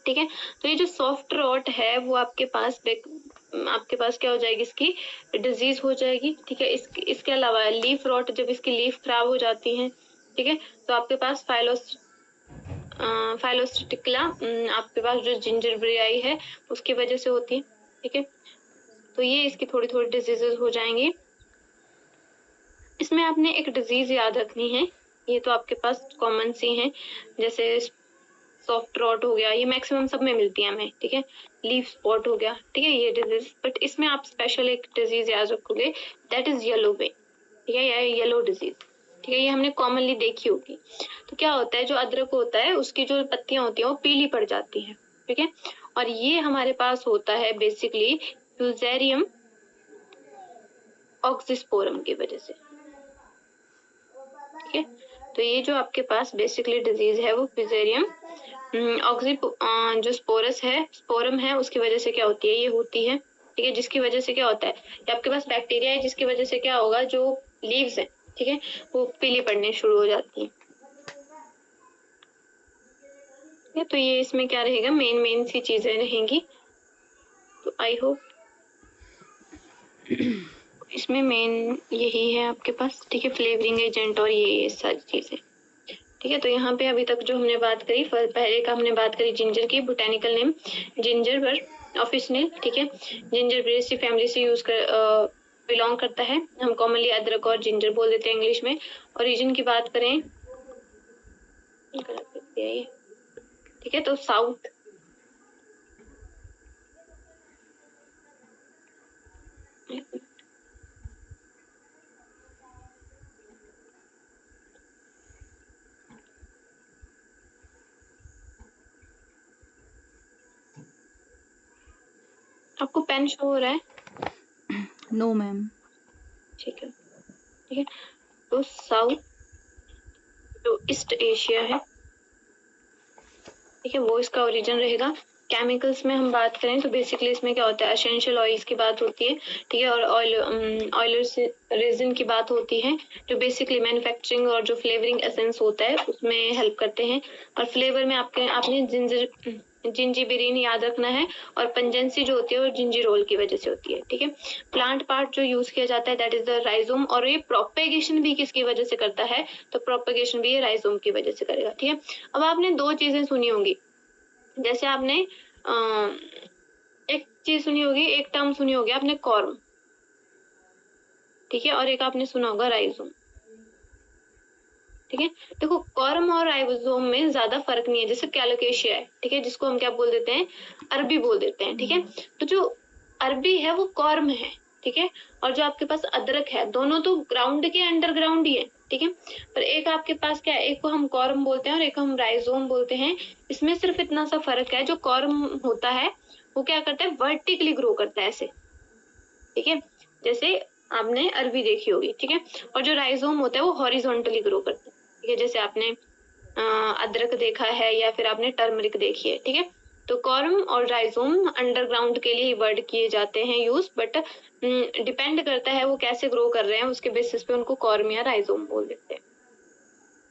ठीक है, तो ये जो सॉफ्ट रॉट है वो आपके पास आपके पास क्या हो जाएगी, इसकी डिजीज हो जाएगी। ठीक है, इसके अलावा लीफ रॉट, जब इसकी लीफ खराब हो जाती है, ठीक है, तो आपके पास फाइलोस्टिकला आपके पास जो जिंजरब्रेयाई है उसकी वजह से होती है। ठीक है, तो ये इसकी थोड़ी थोड़ी डिजीजेस हो जाएंगी। इसमें आपने एक डिजीज याद रखनी है, ये तो आपके पास कॉमन सी हैं, जैसे सॉफ्ट रॉट हो गया, ये मैक्सिमम सब में मिलती है हमें। ठीक है, लीफ स्पॉट हो गया, ठीक है, ये डिजीज। बट इसमें आप स्पेशल एक डिजीज याद रखोगे, दैट इज येलो वे। ठीक है, या येलो डिजीज। ठीक है, ये हमने कॉमनली देखी होगी। तो क्या होता है, जो अदरक होता है उसकी जो पत्तियां होती हैं वो पीली पड़ जाती हैं। ठीक है, और ये हमारे पास होता है बेसिकली फ्यूजेरियम ऑक्सीस्पोरम की वजह से। ठीक है, तो ये जो आपके पास बेसिकली डिजीज है वो फ्यूजेरियम ऑक्सी जो स्पोरम है उसकी वजह से क्या होती है, ये होती है। ठीक है, जिसकी वजह से क्या होता है, ये आपके पास बैक्टीरिया है जिसकी वजह से क्या होगा, जो लीव्स है, ठीक है, वो पीली पड़ने शुरू हो जाती है। ठीक है, तो ये इसमें क्या रहेगा, मेन सी चीजें रहेंगी। तो आई होप इसमें मेन यही है आपके पास। ठीक है, फ्लेवरिंग एजेंट और ये सारी चीजें। ठीक है, तो यहाँ पे अभी तक जो हमने बात करी, पहले का हमने बात करी जिंजर की, बोटेनिकल नेम जिंजर बर ऑफिशियल। ठीक है, जिंजर ब्रेसी फैमिली से यूज कर बिलोंग करता है। हम कॉमनली अदरक और जिंजर बोल देते हैं इंग्लिश में। ओरिजिन की बात करें, ठीक है, तो साउथ आपको पेन शो हो रहा है? No ma'am. ठीक है, ठीक है, तो साउथ जो ईस्ट एशिया है, ठीक है, वो इसका ओरिजिन रहेगा। केमिकल्स में हम बात करें तो बेसिकली इसमें क्या होता है, एसेंशियल ऑयल्स की बात होती है। ठीक है, और ऑयल रेजिन की बात होती है, जो बेसिकली मैन्युफैक्चरिंग और जो फ्लेवरिंग एसेंस होता है उसमें हेल्प करते हैं। और फ्लेवर में आपने जिंजीबिरिन याद रखना है, और पंजेंसी जो होती है वो जिंजीरोल की वजह से होती है। ठीक है, प्लांट पार्ट जो यूज किया जाता है दैट इज द राइजोम, और ये प्रोपेगेशन भी किसकी वजह से करता है, तो प्रोपेगेशन भी ये राइजोम की वजह से करेगा। ठीक है, अब आपने दो चीजें सुनी होंगी, जैसे आपने एक चीज सुनी होगी, एक टर्म सुनी होगी आपने कॉर्म, ठीक है, और एक आपने सुना होगा राइजोम। ठीक है, देखो कॉर्म और राइजोम में ज्यादा फर्क नहीं है। जैसे कैलोकेशिया है, ठीक है, जिसको हम क्या बोल देते हैं, अरबी बोल देते हैं। ठीक है, तो जो अरबी है वो कॉर्म है। ठीक है, और जो आपके पास अदरक है, दोनों तो ग्राउंड के अंडरग्राउंड ही है। ठीक है, पर एक आपके पास क्या है, एक को हम कॉर्म बोलते हैं और एक को हम राइजोम बोलते हैं। इसमें सिर्फ इतना सा फर्क है, जो कॉर्म होता है वो क्या करता है, वर्टिकली ग्रो करता है ऐसे। ठीक है, जैसे आपने अरबी देखी होगी। ठीक है, और जो राइजोम होता है वो हॉरिजॉन्टली ग्रो करता है। ठीक है, जैसे आपने अदरक देखा है या फिर आपने टर्मरिक देखी है। ठीक है, तो कॉर्म और राइजोम अंडरग्राउंड के लिए वर्ड किए जाते हैं यूज, बट डिपेंड करता है वो कैसे ग्रो कर रहे हैं, उसके बेसिस पे उनको कॉर्म या राइजोम बोल देते हैं।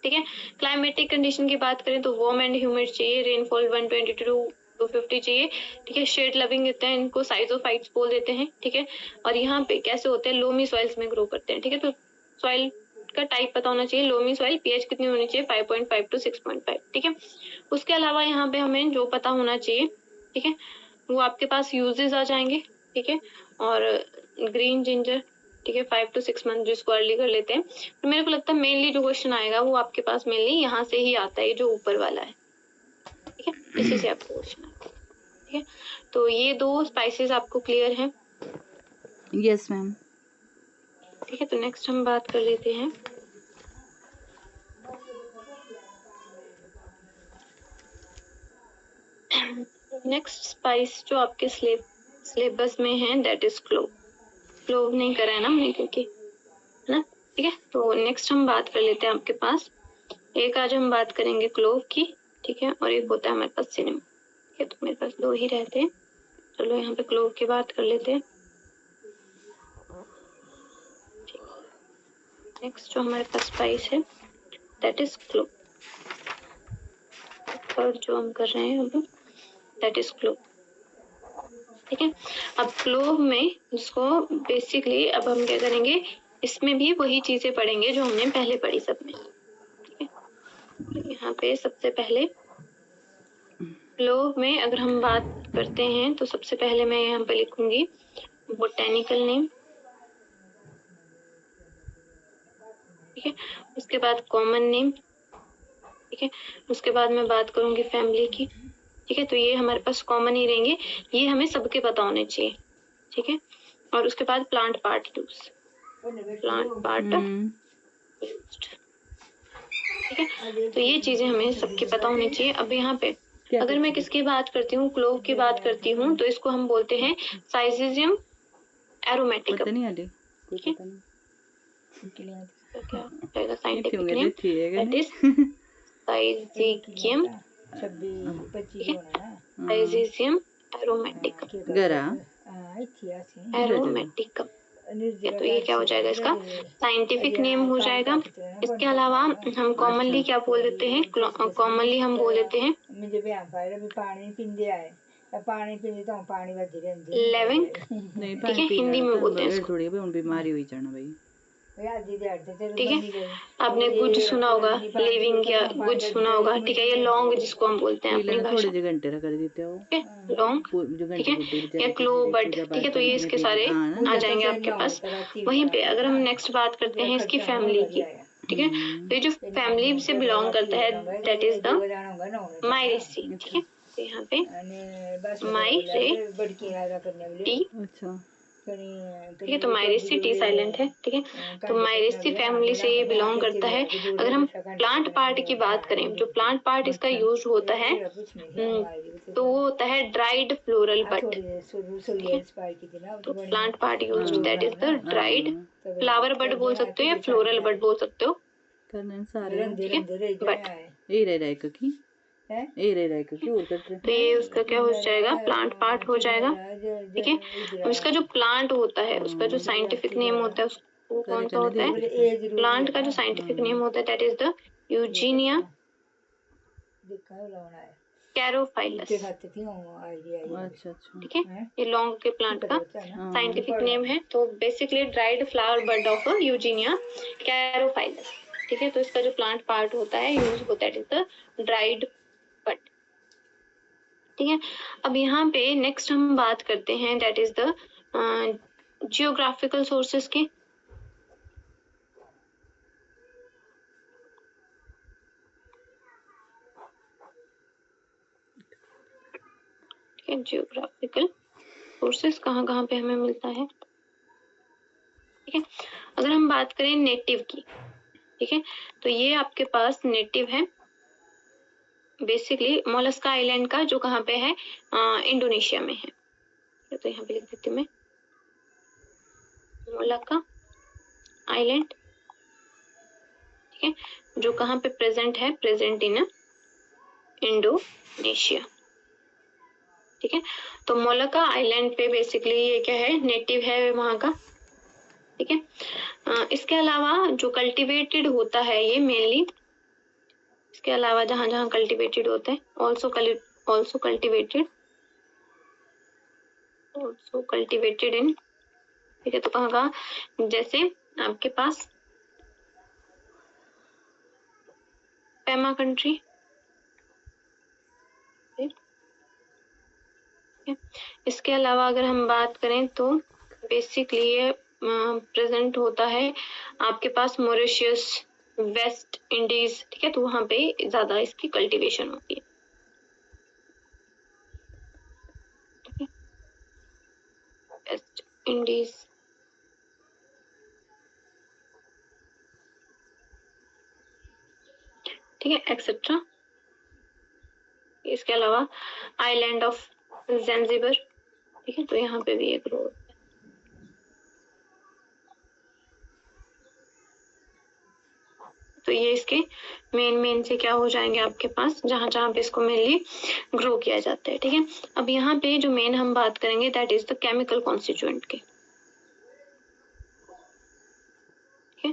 ठीक है, क्लाइमेटिक कंडीशन की बात करें तो वार्म एंड ह्यूमिड चाहिए, रेनफॉल 120 to 250 चाहिए। ठीक है, शेड लविंग होते हैं, इनको साइजोफाइट्स बोल देते हैं। ठीक है, और यहाँ पे कैसे होते हैं, लोमी सॉइल्स में ग्रो करते हैं। ठीक है, तो सॉइल का टाइप पता होना चाहिए, लोमी सॉइल, पीएच कितनी होनी चाहिए, 5.5 to 6.5। ठीक है, उसके अलावा यहाँ पे हमें जो पता होना चाहिए, ठीक है, वो आपके पास यूजेस आ जाएंगे। ठीक है, और ग्रीन जिंजर, ठीक है, 5 to 6 मंथ जिसको अर्ली कर लेते हैं। तो मेरे को लगता है मेनली जो क्वेश्चन आएगा वो आपके पास मेनली यहाँ से ही आता है, जो ऊपर वाला है। ठीक है, इसी से आपको क्वेश्चन आएगा। ठीक है, तो ये दो स्पाइसेस आपको क्लियर हैं? Yes ma'am. ठीक है, तो नेक्स्ट हम बात कर लेते हैं नेक्स्ट स्पाइस जो आपके सिलेबस में है, दैट इज क्लोव। क्लोव नहीं करा है ना हमने, क्योंकि है ना। ठीक है, तो नेक्स्ट हम बात कर लेते हैं आपके पास, एक आज हम बात करेंगे क्लोव की। ठीक है, और एक होता है हमारे पास सिनेमा। ठीक है, तो मेरे पास दो ही रहते हैं। चलो यहाँ पे क्लोव की बात कर लेते हैं। नेक्स्ट जो हमारे पास स्पाइस है दैट इज क्लोव, और जो हम कर रहे हैं अब दैट इज क्लोव। ठीक है। अब क्लोव में जिसको बेसिकली अब हम क्या करेंगे, इसमें भी वही चीजें पढ़ेंगे जो हमने पहले पढ़ी सब में। ठीक है, तो यहाँ पे सबसे पहले क्लोव में अगर हम बात करते हैं तो सबसे पहले मैं यहाँ पे लिखूंगी बोटेनिकल नेम। ठीक है, उसके बाद कॉमन नेम। ठीक है, उसके बाद मैं बात करूंगी फैमिली की। ठीक है, तो ये हमारे पास कॉमन ही रहेंगे, ये हमें सबके पता होने चाहिए। ठीक है, और उसके बाद plant part use, plant part used. ठीक है, तो ये चीजें हमें सबके पता होनी चाहिए। अब यहाँ पे अगर मैं किसकी बात करती हूँ, क्लोव की बात करती हूँ, तो इसको हम बोलते हैं साइजियम एरोमेटिकम। पता नहीं आले ठीक है, क्या रहेगा साइंटिफिक नेम, दैट इज साइजियम, साइजियम एरोमेटिकम, गरा एरोमेटिकम। तो ये क्या हो जाएगा, इसका साइंटिफिक नेम हो जाएगा। इसके अलावा हम कॉमनली क्या बोल देते हैं, कॉमनली हम बोल देते हैं लेवेंट। ठीक है, हिंदी में बोलते हैं इसको। थोड़ी बीमारी हुई जाना भाई। ठीक है, आपने गुज सुना होगा, लिविंग या गुज सुना होगा। ठीक है, ये लॉन्ग जिसको हम बोलते हैं अपनी भाषा। थोड़े घंटे कर देते हो, ठीक है, लॉन्ग। ठीक है, या क्लो बड। ठीक है, तो ये इसके सारे आ जाएंगे आपके पास। वहीं पे अगर हम नेक्स्ट बात करते हैं इसकी फैमिली की। ठीक है, तो ये जो फैमिली से बिलोंग करता है दैट इज द माइरेसी। ठीक है, तो यहाँ पे माइरेटी। अच्छा, ठीक है, तो माइरेसी टी साइलेंट है। ठीक है, तो माइरेसी फैमिली से ये बिलोंग करता है। अगर हम प्लांट पार्ट की बात करें, जो प्लांट पार्ट इसका यूज होता है तो वो होता है ड्राइड फ्लोरल बड। तो plant part use that is the dried flower bud बोल सकते हो या फ्लोरल बड बोल सकते हो। सारे ठीक है, बट यही रह की तो ये उसका क्या हो जाएगा, प्लांट पार्ट हो जाएगा। ठीक है, अब इसका जो प्लांट होता है उसका जो साइंटिफिक नेम होता है उसको कौन सा होता है, प्लांट का जो साइंटिफिक नेम होता है दैट इज द यूजीनिया कैरोफाइलस। अच्छा। ठीक है, ये लॉन्ग के प्लांट का साइंटिफिक नेम है। तो basically dried flower bud of Eugenia caryophyllus. ठीक है, तो इसका जो प्लांट पार्ट होता है यूज होता है इज द ड्राइड बड। ठीक है, अब यहाँ पे नेक्स्ट हम बात करते हैं that is the geographical sources की। ठीक है, जियोग्राफिकल सोर्सेस कहाँ कहाँ पे हमें मिलता है। ठीक है, अगर हम बात करें नेटिव की। ठीक है, तो ये आपके पास नेटिव है बेसिकली मोलस्का आइलैंड का, जो कहाँ पे है, इंडोनेशिया में है। तो यहाँ पे लिख देती हूँ मैं मोलस्का आइलैंड। ठीक है, जो कहाँ पे प्रेजेंट है, प्रेजेंट इन इंडोनेशिया। ठीक है, तो मोलक्का आइलैंड पे बेसिकली ये क्या है, नेटिव है वहाँ का। ठीक है, इसके अलावा जो कल्टीवेटेड होता है ये मेनली, इसके अलावा जहाँ जहाँ कल्टीवेटेड होते हैं ऑल्सो कल्टीवेटेड इन। ठीक है, तो कहाँ कहाँ, जैसे आपके पास पैमा कंट्री। इसके अलावा अगर हम बात करें तो बेसिकली ये प्रेजेंट होता है आपके पास मॉरिशस, वेस्ट इंडीज। ठीक है, तो वहां पे ज्यादा इसकी कल्टीवेशन होती है। ठीक है, वेस्ट इंडीज। ठीक है, एक्सेट्रा। इसके अलावा आइलैंड ऑफ ज़ैंज़िबर। ठीक है, तो यहाँ पे भी एक रोड। तो ये इसके मेन से क्या हो जाएंगे आपके पास, जहां जहां पे इसको मेनली ग्रो किया जाता है। ठीक है, अब यहाँ पे जो मेन हम बात करेंगे that is the chemical constituent के। ठीक है,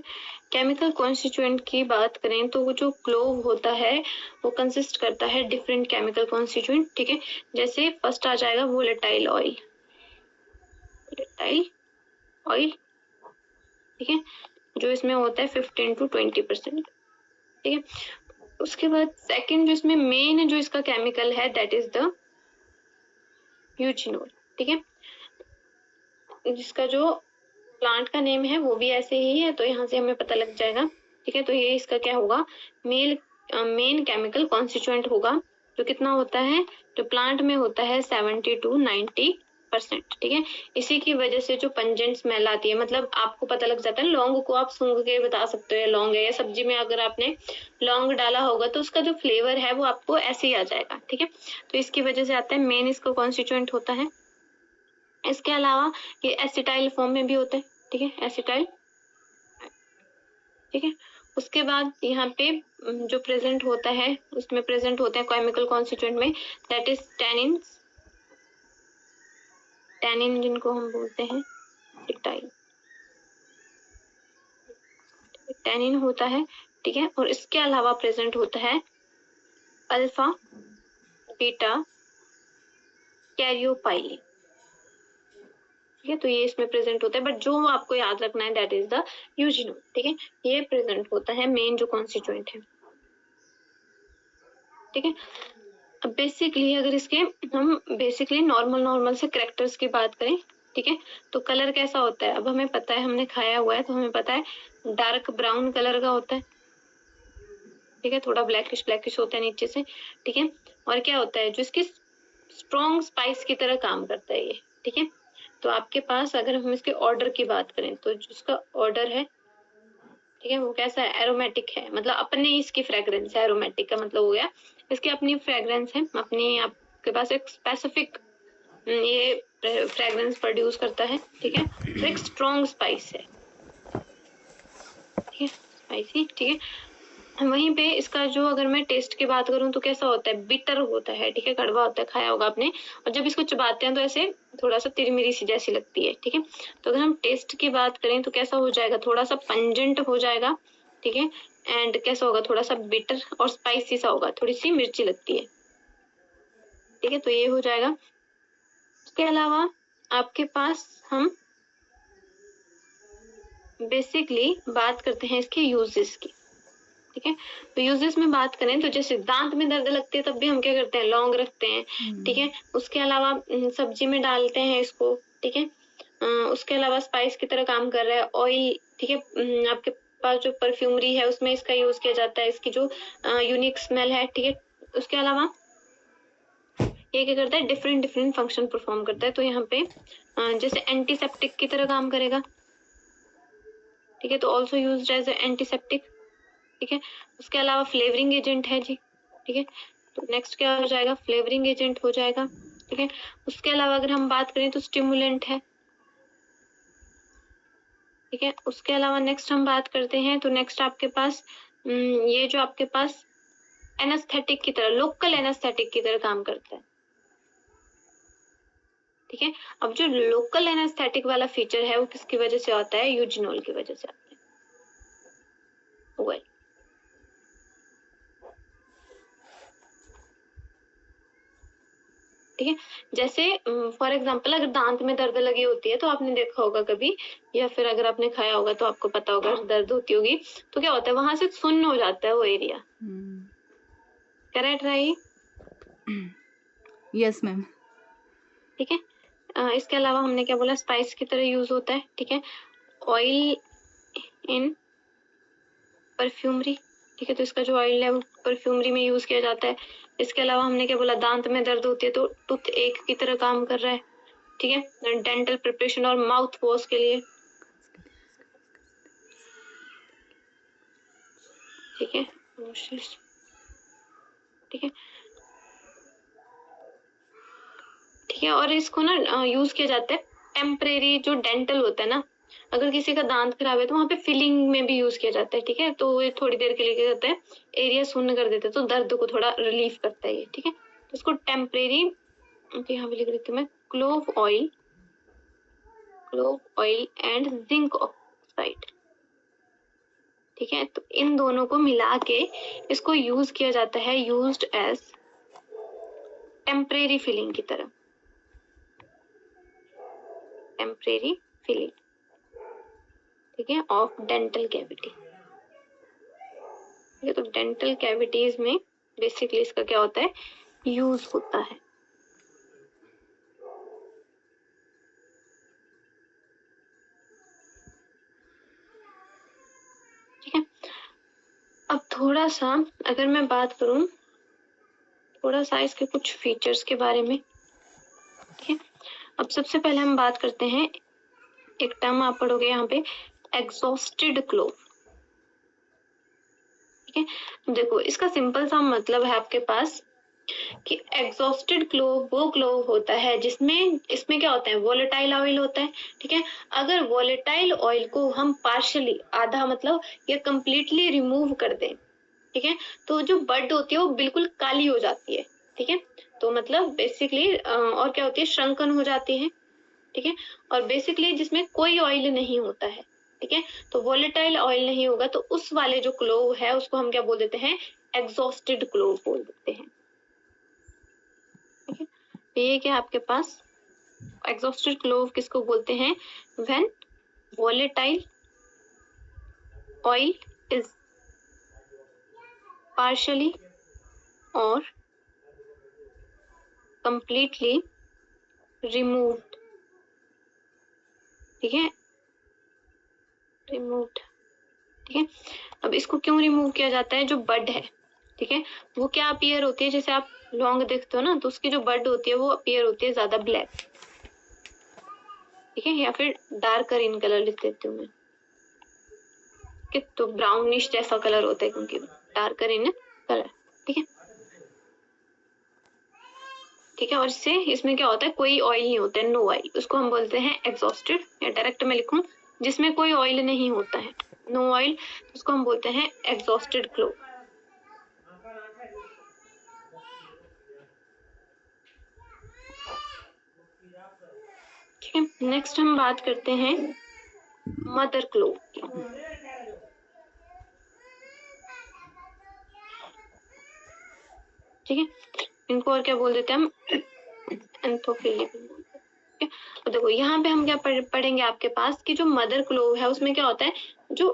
केमिकल कॉन्स्टिट्यूएंट की बात करें तो वो जो क्लोव होता है वो कंसिस्ट करता है डिफरेंट केमिकल कॉन्स्टिट्यूएंट। ठीक है, जैसे फर्स्ट आ जाएगा वोलेटाइल ऑयल। टेक्सटाइल ऑयल, ठीक है, जो इसमें होता है 15 to 20%, ठीक है। उसके बाद सेकंड जो इसमें मेन जो इसका केमिकल है दैट इज द यूजिनोल, ठीक है, जिसका जो प्लांट का नेम है वो भी ऐसे ही है, तो यहाँ से हमें पता लग जाएगा, ठीक है। तो ये इसका क्या होगा, मेन केमिकल कॉन्स्टिट्यूएंट होगा, जो कितना होता है, जो प्लांट में होता है 70 to 90%, ठीक है। इसी की वजह से जो पंजेंट स्मेल आती है, मतलब आपको पता लग जाता है, लौंग को आप सूंघ के बता सकते हो लौंग है, या सब्जी में अगर आपने लौंग डाला होगा तो उसका जो फ्लेवर है वो आपको ऐसे ही आ जाएगा, ठीक है। तो इसकी वजह से आता है, मेन इसका कॉन्स्टिट्यूएंट होता है। इसके अलावा ये एसिटाइल फॉर्म में भी होता है, ठीक है, एसिटाइल, ठीक है। उसके बाद यहाँ पे जो प्रेजेंट होता है, उसमें प्रेजेंट होते हैं केमिकल कॉन्स्टिट्यूएंट में, दैट इज टैनिन, टैनिन जिनको हम बोलते हैं एसिटाइल, टैनिन होता है, ठीक है। और इसके अलावा प्रेजेंट होता है अल्फा बीटा कैरियोपाइलिन, ठीक है। तो ये इसमें प्रेजेंट होता है, बट जो आपको याद रखना है दैट इज द यूजिनोल, ठीक है। ये प्रेजेंट होता है मेन जो कॉन्स्टिट्यूएंट है, ठीक है। अब बेसिकली अगर इसके हम बेसिकली नॉर्मल से कैरेक्टर्स की बात करें, ठीक है, तो कलर कैसा होता है, अब हमें पता है, हमने खाया हुआ है तो हमें पता है डार्क ब्राउन कलर का होता है, ठीक है, थोड़ा ब्लैकिश होता है नीचे से, ठीक है। और क्या होता है, जो इसकी स्ट्रॉन्ग स्पाइस की तरह काम करता है ये, ठीक है। तो आपके पास अगर हम इसके ऑर्डर की बात करें तो जिसका ऑर्डर है, ठीक है, वो कैसा है, एरोमेटिक है, मतलब अपने इसकी फ्रेग्रेंस है, एरोमेटिक का मतलब हो गया इसकी अपनी फ्रेग्रेंस है, अपनी आपके पास एक स्पेसिफिक ये फ्रेग्रेंस प्रोड्यूस करता है, ठीक है। तो एक स्ट्रॉन्ग स्पाइस है, ठीक है, स्पाइसी, ठीक है। वहीं पे इसका जो अगर मैं टेस्ट की बात करूं तो कैसा होता है, बिटर होता है, ठीक है, कड़वा होता है, खाया होगा आपने, और जब इसको चबाते हैं तो ऐसे थोड़ा सा तिरमिरी सी जैसी लगती है, ठीक है। तो अगर हम टेस्ट की बात करें तो कैसा हो जाएगा, थोड़ा सा पंजेंट हो जाएगा, ठीक है। एंड कैसा होगा, थोड़ा सा बिटर और स्पाइसी सा होगा, थोड़ी सी मिर्ची लगती है, ठीक है। तो ये हो जाएगा। उसके अलावा आपके पास हम बेसिकली बात करते हैं इसके यूजेस की, ठीक है। तो यूजेस में बात करें तो जैसे दांत में दर्द लगती है तब भी हम क्या करते हैं, लौंग रखते हैं, ठीक है। उसके अलावा सब्जी में डालते हैं इसको, ठीक है। उसके अलावा स्पाइस की तरह काम कर रहा है, ऑयल, ठीक है। आपके पास जो परफ्यूमरी है उसमें इसका यूज किया जाता है, इसकी जो यूनिक स्मेल है, ठीक है। उसके अलावा ये क्या करता है, डिफरेंट फंक्शन परफॉर्म करता है। तो यहाँ पे जैसे एंटीसेप्टिक की तरह काम करेगा, ठीक है, तो ऑल्सो यूज्ड एज एंटीसेप्टिक, ठीक है। उसके अलावा फ्लेवरिंग एजेंट है जी, ठीक है। तो नेक्स्ट क्या हो जाएगा, फ्लेवरिंग एजेंट हो जाएगा, ठीक है। उसके अलावा अगर हम बात करें तो स्टिमुलेंट है, ठीक है। उसके अलावा नेक्स्ट हम बात करते हैं तो नेक्स्ट आपके पास ये जो आपके पास एनेस्थेटिक की तरह, लोकल एनेस्थेटिक की तरह काम करता है, ठीक है। अब जो लोकल एनेस्थेटिक वाला फीचर है वो किसकी वजह से आता है, यूजिनोल की वजह से आता है, well, ठीक है। जैसे फॉर एग्जांपल अगर दांत में दर्द लगी होती है तो आपने देखा होगा कभी, या फिर अगर आपने खाया होगा तो आपको पता होगा दर्द होती होगी, तो क्या होता है, वहां से सुन्न हो जाता है वो area, correct right, yes ma'am, ठीक है। इसके अलावा हमने क्या बोला, स्पाइस की तरह यूज होता है, ठीक है। ऑयल इन परफ्यूमरी, ठीक है, तो इसका जो ऑयल है वो परफ्यूमरी में यूज किया जाता है। इसके अलावा हमने क्या बोला, दांत में दर्द होती है तो टूथ एक की तरह काम कर रहा है, ठीक है, डेंटल प्रिपरेशन और माउथ वॉश के लिए, ठीक है, ठीक है, ठीक है। और इसको ना यूज किया जाता है टेम्परेरी, जो डेंटल होता है ना, अगर किसी का दांत खराब है तो वहां पे फिलिंग में भी यूज किया जाता है, ठीक है। तो ये थोड़ी देर के लिए क्या करता है, एरिया सुन्न कर देता है, तो दर्द को थोड़ा रिलीफ करता है ये, ठीक है। तो इसको टेम्परेरी, यहाँ पे लिख देती हूँ मैं, clove oil and zinc oxide, ठीक है। तो इन दोनों को मिला के इसको यूज किया जाता है, यूज्ड एज टेम्परेरी फिलिंग की तरह, टेम्परेरी फिलिंग, ठीक है, ऑफ डेंटल कैविटी। ठीक है, तो डेंटल कैविटीज में बेसिकली इसका क्या होता है, यूज होता है। ठीक है, अब थोड़ा सा अगर मैं बात करूं थोड़ा सा इसके कुछ फीचर्स के बारे में। ठीक है, अब सबसे पहले हम बात करते हैं, एक टर्म आप पढ़ोगे यहाँ पे, एग्जॉस्टेड क्लोव। ठीक है, देखो इसका सिंपल सा मतलब है आपके पास कि एग्जॉस्टेड क्लोव वो क्लोव होता है जिसमें, इसमें क्या होता है, वोलेटाइल ऑयल होता है। ठीक है, अगर वोलेटाइल ऑयल को हम पार्शियली, आधा मतलब या कंप्लीटली रिमूव कर दें, ठीक है, तो जो बड होती है वो बिल्कुल काली हो जाती है। ठीक है, तो मतलब बेसिकली और क्या होती है, श्रंकन हो जाती है। ठीक है, और बेसिकली जिसमें कोई ऑयल नहीं होता है। ठीक है, तो वोलेटाइल ऑयल नहीं होगा तो उस वाले जो क्लोव है उसको हम क्या बोल देते हैं, एग्जॉस्टेड क्लोव बोल देते हैं। ठीक है, तो ये क्या आपके पास एग्जॉस्टेड क्लोव किसको बोलते हैं, when volatile oil is partially or completely removed। ठीक है, removed। ठीक है, अब इसको क्यों रिमूव किया जाता है, जो बड है, ठीक है, वो क्या अपीयर होती है, जैसे आप लॉन्ग देखते हो ना, तो उसकी जो बड होती है वो अपीयर होती है ज्यादा ब्लैक। ठीक है, या फिर डार्कर इन कलर लिख देती हूँ मैं, ठीक है, तो ब्राउनिश जैसा कलर होता है क्योंकि डार्कर इन कलर। ठीक है, ठीक है, और इससे इसमें क्या होता है, कोई ऑयल नहीं होता है, नो ऑयल, उसको हम बोलते हैं एग्जॉस्टेड, या डायरेक्ट मैं लिखूं जिसमें कोई ऑयल नहीं होता है, नो ऑयल, उसको हम बोलते हैं एग्जॉस्टेड क्लोव। ठीक है, नेक्स्ट हम बात करते हैं मदर क्लोव की। ठीक है, इनको और क्या बोल देते हैं हम, एंथोफिली। तो देखो यहाँ पे हम क्या पढ़ेंगे आपके पास कि जो मदर क्लोव है उसमें क्या होता है, जो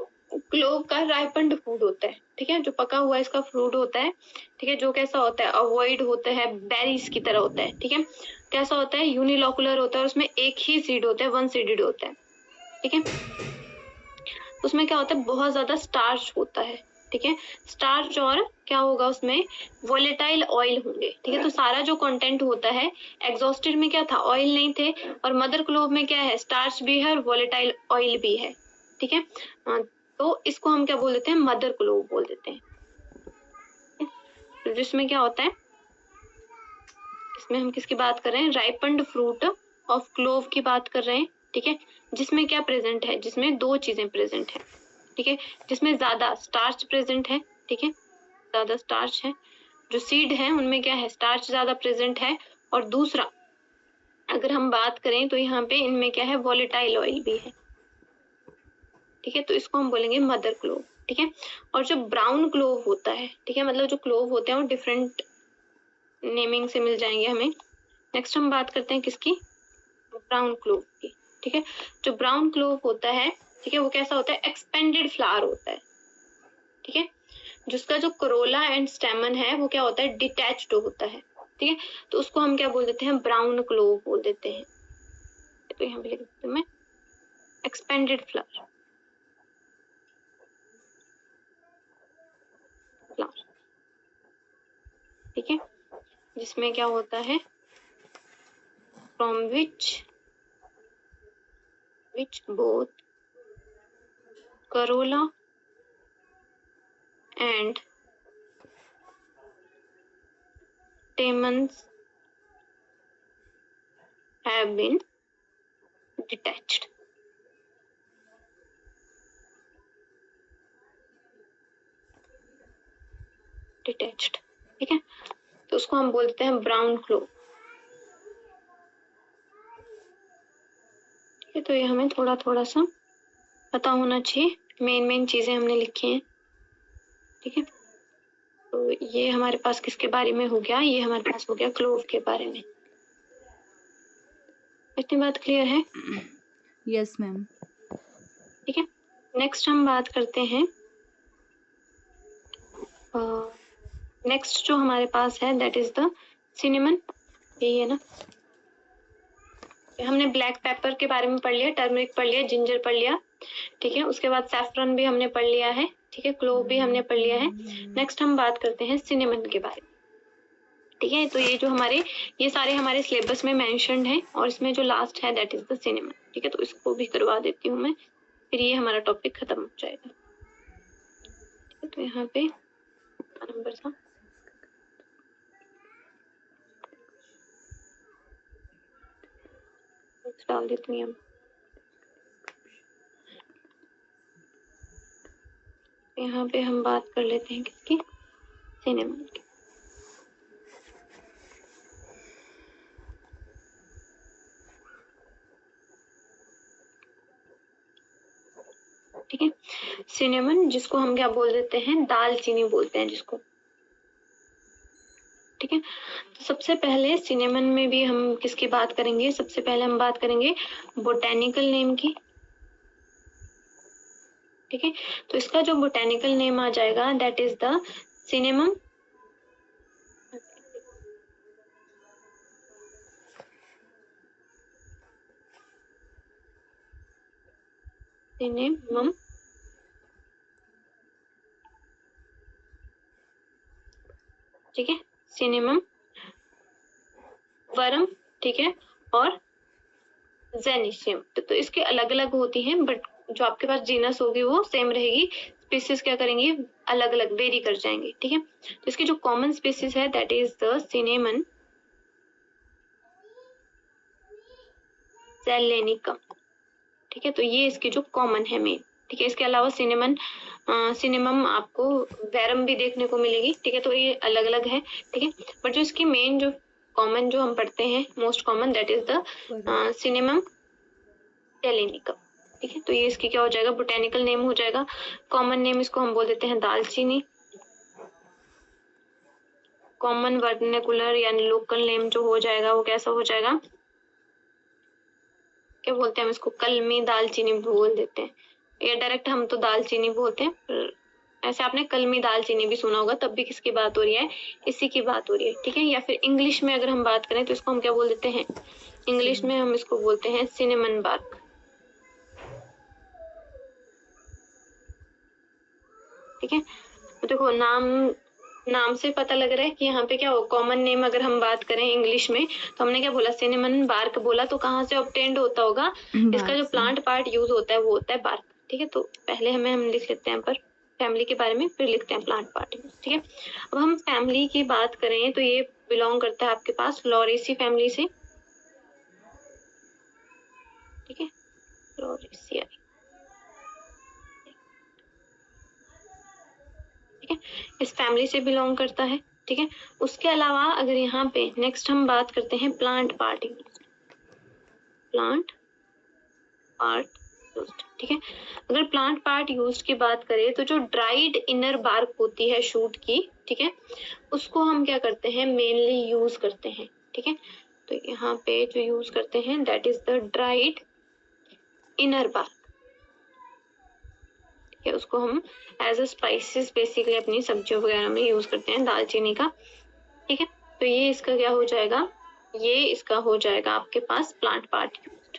क्लोव का राइपन्ड फूड होता है। ठीक है, जो पका हुआ इसका फ्रूट होता है। ठीक है, जो कैसा होता है, अवॉइड होता है, बेरीज की तरह होता है। ठीक है, कैसा होता है, यूनिलोकुलर होता है, उसमें एक ही सीड होता है, वन सीडेड होता है। ठीक है, उसमें क्या होता है, बहुत ज्यादा स्टार्च होता है। ठीक है, स्टार्च और क्या होगा उसमें, वोलेटाइल ऑयल होंगे। ठीक है, तो सारा जो कंटेंट होता है, एग्जॉस्टेड में क्या था, ऑयल नहीं थे, और मदर क्लोव में क्या है, स्टार्च भी है और वोलेटाइल ऑयल भी है। ठीक है, तो इसको हम क्या बोल देते हैं, मदर क्लोव बोल देते हैं। तो जिसमें क्या होता है, इसमें हम किसकी बात कर रहे हैं, राइपन्ड फ्रूट ऑफ क्लोव की बात कर रहे हैं। ठीक है, जिसमें क्या प्रेजेंट है, जिसमें दो चीजें प्रेजेंट है। ठीक है, जिसमें ज्यादा स्टार्च प्रेजेंट है। ठीक है, ज्यादा स्टार्च है, जो सीड है उनमें क्या है, स्टार्च ज्यादा प्रेजेंट है। और दूसरा अगर हम बात करें तो यहाँ पे इनमें क्या है, वोलेटाइल ऑयल भी है। ठीक है, तो इसको हम बोलेंगे मदर क्लोव। ठीक है, और जो ब्राउन क्लोव होता है, ठीक है, मतलब जो क्लोव होते हैं वो डिफरेंट नेमिंग से मिल जाएंगे हमें। नेक्स्ट हम बात करते हैं किसकी, ब्राउन क्लोव की। ठीक है, जो ब्राउन क्लोव होता है, ठीक है, वो कैसा होता है, एक्सपेंडेड फ्लावर होता है। ठीक है, जिसका जो करोला एंड स्टेमन है वो क्या होता है, डिटैच्ड होता है। ठीक है, तो उसको हम क्या बोल देते हैं, ब्राउन क्लोव बोल देते हैं। तो यहाँ पे लिख देती हूँ मैं, एक्सपेंडेड फ्लावर। ठीक है, जिसमें क्या होता है, from which both Corolla and stamens have been detached। ठीक है, तो उसको हम बोलते हैं ब्राउन क्लोव। ठीक है, तो ये हमें थोड़ा थोड़ा सा पता होना चाहिए, मेन चीजें हमने लिखी हैं। ठीक है, तो ये हमारे पास किसके बारे में हो गया, ये हमारे पास हो गया क्लोव के बारे में। इतनी बात क्लियर है। Yes, ma'am. ठीक है, नेक्स्ट हम बात करते हैं, नेक्स्ट जो हमारे पास है दैट इज द सिनेमन। यही है ना, हमने ब्लैक पेपर के बारे में पढ़ लिया, टर्मरिक पढ़ लिया, जिंजर पढ़ लिया, ठीक है। उसके बाद सैफरन भी हमने पढ़ लिया है, ठीक है, क्लोव भी हमने पढ़ लिया है। नेक्स्ट हम बात करते हैं सिनेमन के बारे में, ठीक है। तो ये जो हमारे, ये सारे हमारे सिलेबस में मेंशन्ड है, और इसमें जो लास्ट है दैट इज द सिनेमन, ठीक है। तो इसको भी करवा देती हूँ मैं, फिर ये हमारा टॉपिक खत्म हो जाएगा, ठीक है। तो यहाँ पे नंबर था, डाल देती हूँ। यहाँ पे हम बात कर लेते हैं किसकी, सिनेमन की। ठीक है, सिनेमन जिसको हम क्या बोल देते हैं, दालचीनी बोलते हैं जिसको, ठीक है। तो सबसे पहले सिनेमन में भी हम किसकी बात करेंगे, सबसे पहले हम बात करेंगे बोटेनिकल नेम की, ठीक है। तो इसका जो बोटेनिकल नेम आ जाएगा that is the cinnamon, cinnamon, ठीक है, सिनेमम वरम, ठीक है, और जेनिशियम। तो इसके अलग अलग होती हैं, बट जो आपके पास जीनस होगी वो सेम रहेगी, स्पीसीज क्या करेंगी, अलग अलग वेरी कर जाएंगे, ठीक है। तो इसकी जो कॉमन स्पीसीज है दैट इज द सिनेमन सेलेनिकम, ठीक है। तो ये इसकी जो कॉमन है मेन, ठीक है। इसके अलावा सिनेमम आपको वेरम भी देखने को मिलेगी, ठीक है। तो ये अलग अलग है, ठीक है। बट जो इसकी मेन जो कॉमन जो हम पढ़ते हैं, most common that is the Cinnamomum zeylanicum, ठीक है। तो ये इसकी क्या हो जाएगा, बोटेनिकल नेम हो जाएगा। कॉमन नेम इसको हम बोल देते हैं दालचीनी। कॉमन वर्नेकुलर यानी लोकल नेम जो हो जाएगा वो कैसा हो जाएगा, क्या बोलते हैं हम इसको, कलमी दालचीनी बोल देते हैं, या डायरेक्ट हम तो दालचीनी बोलते हैं। ऐसे आपने कलमी दालचीनी भी सुना होगा, तब भी किसकी बात हो रही है, इसी की बात हो रही है, ठीक है। या फिर इंग्लिश में अगर हम बात करें तो इसको हम क्या बोल देते हैं, इंग्लिश में हम इसको बोलते हैं सिनेमन बार्क, ठीक है। तो देखो नाम से पता लग रहा है कि यहाँ पे क्या हो, कॉमन नेम अगर हम बात करें इंग्लिश में तो हमने क्या बोला, सिनेमन बार्क बोला। तो कहाँ से ऑब्टेन्ड होता होगा, इसका जो प्लांट पार्ट यूज होता है वो होता है बार्क, ठीक है। तो पहले हम लिख लेते हैं पर फैमिली के बारे में, फिर लिखते हैं प्लांट पार्ट, ठीक है। अब हम फैमिली की बात करें तो ये बिलोंग करता है आपके पास लॉरेसी फैमिली से, ठीक है, लॉरेसिया, ठीक है, इस फैमिली से बिलोंग करता है, ठीक है। उसके अलावा अगर यहाँ पे नेक्स्ट हम बात करते हैं plant part, plant part used, ठीक है। अगर प्लांट पार्ट यूज्ड की बात करें तो जो ड्राइड इनर बार्क होती है शूट की, ठीक है, उसको हम क्या करते हैं, मेनली यूज करते हैं, ठीक है। तो यहाँ पे जो यूज करते हैं that is the dried inner bark, ठीक है। उसको हम एज अ स्पाइसेस बेसिकली अपनी सब्जियों वगैरह में यूज करते हैं, दालचीनी का, ठीक है। तो ये इसका क्या हो जाएगा, ये इसका हो जाएगा आपके पास प्लांट पार्ट यूज्ड,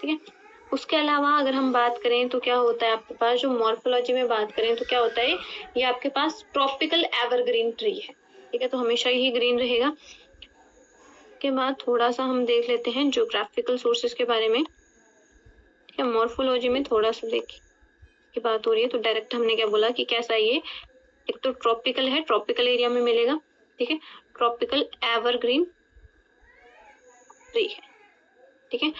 ठीक है। उसके अलावा अगर हम बात करें तो क्या होता है आपके पास, जो मॉर्फोलॉजी में बात करें तो क्या होता है, ये आपके पास ट्रॉपिकल एवरग्रीन ट्री है, ठीक है। तो हमेशा ही ग्रीन रहेगा। के बाद थोड़ा सा हम देख लेते हैं ज्योग्राफिकल सोर्सेज के बारे में, ठीक है। मॉर्फोलॉजी में थोड़ा सा देखिए की बात हो रही है तो डायरेक्ट हमने क्या बोला कि कैसा ये, एक तो ट्रॉपिकल है, ट्रॉपिकल एरिया में मिलेगा, ठीक है, ट्रॉपिकल एवरग्रीन ट्री है, ठीक है,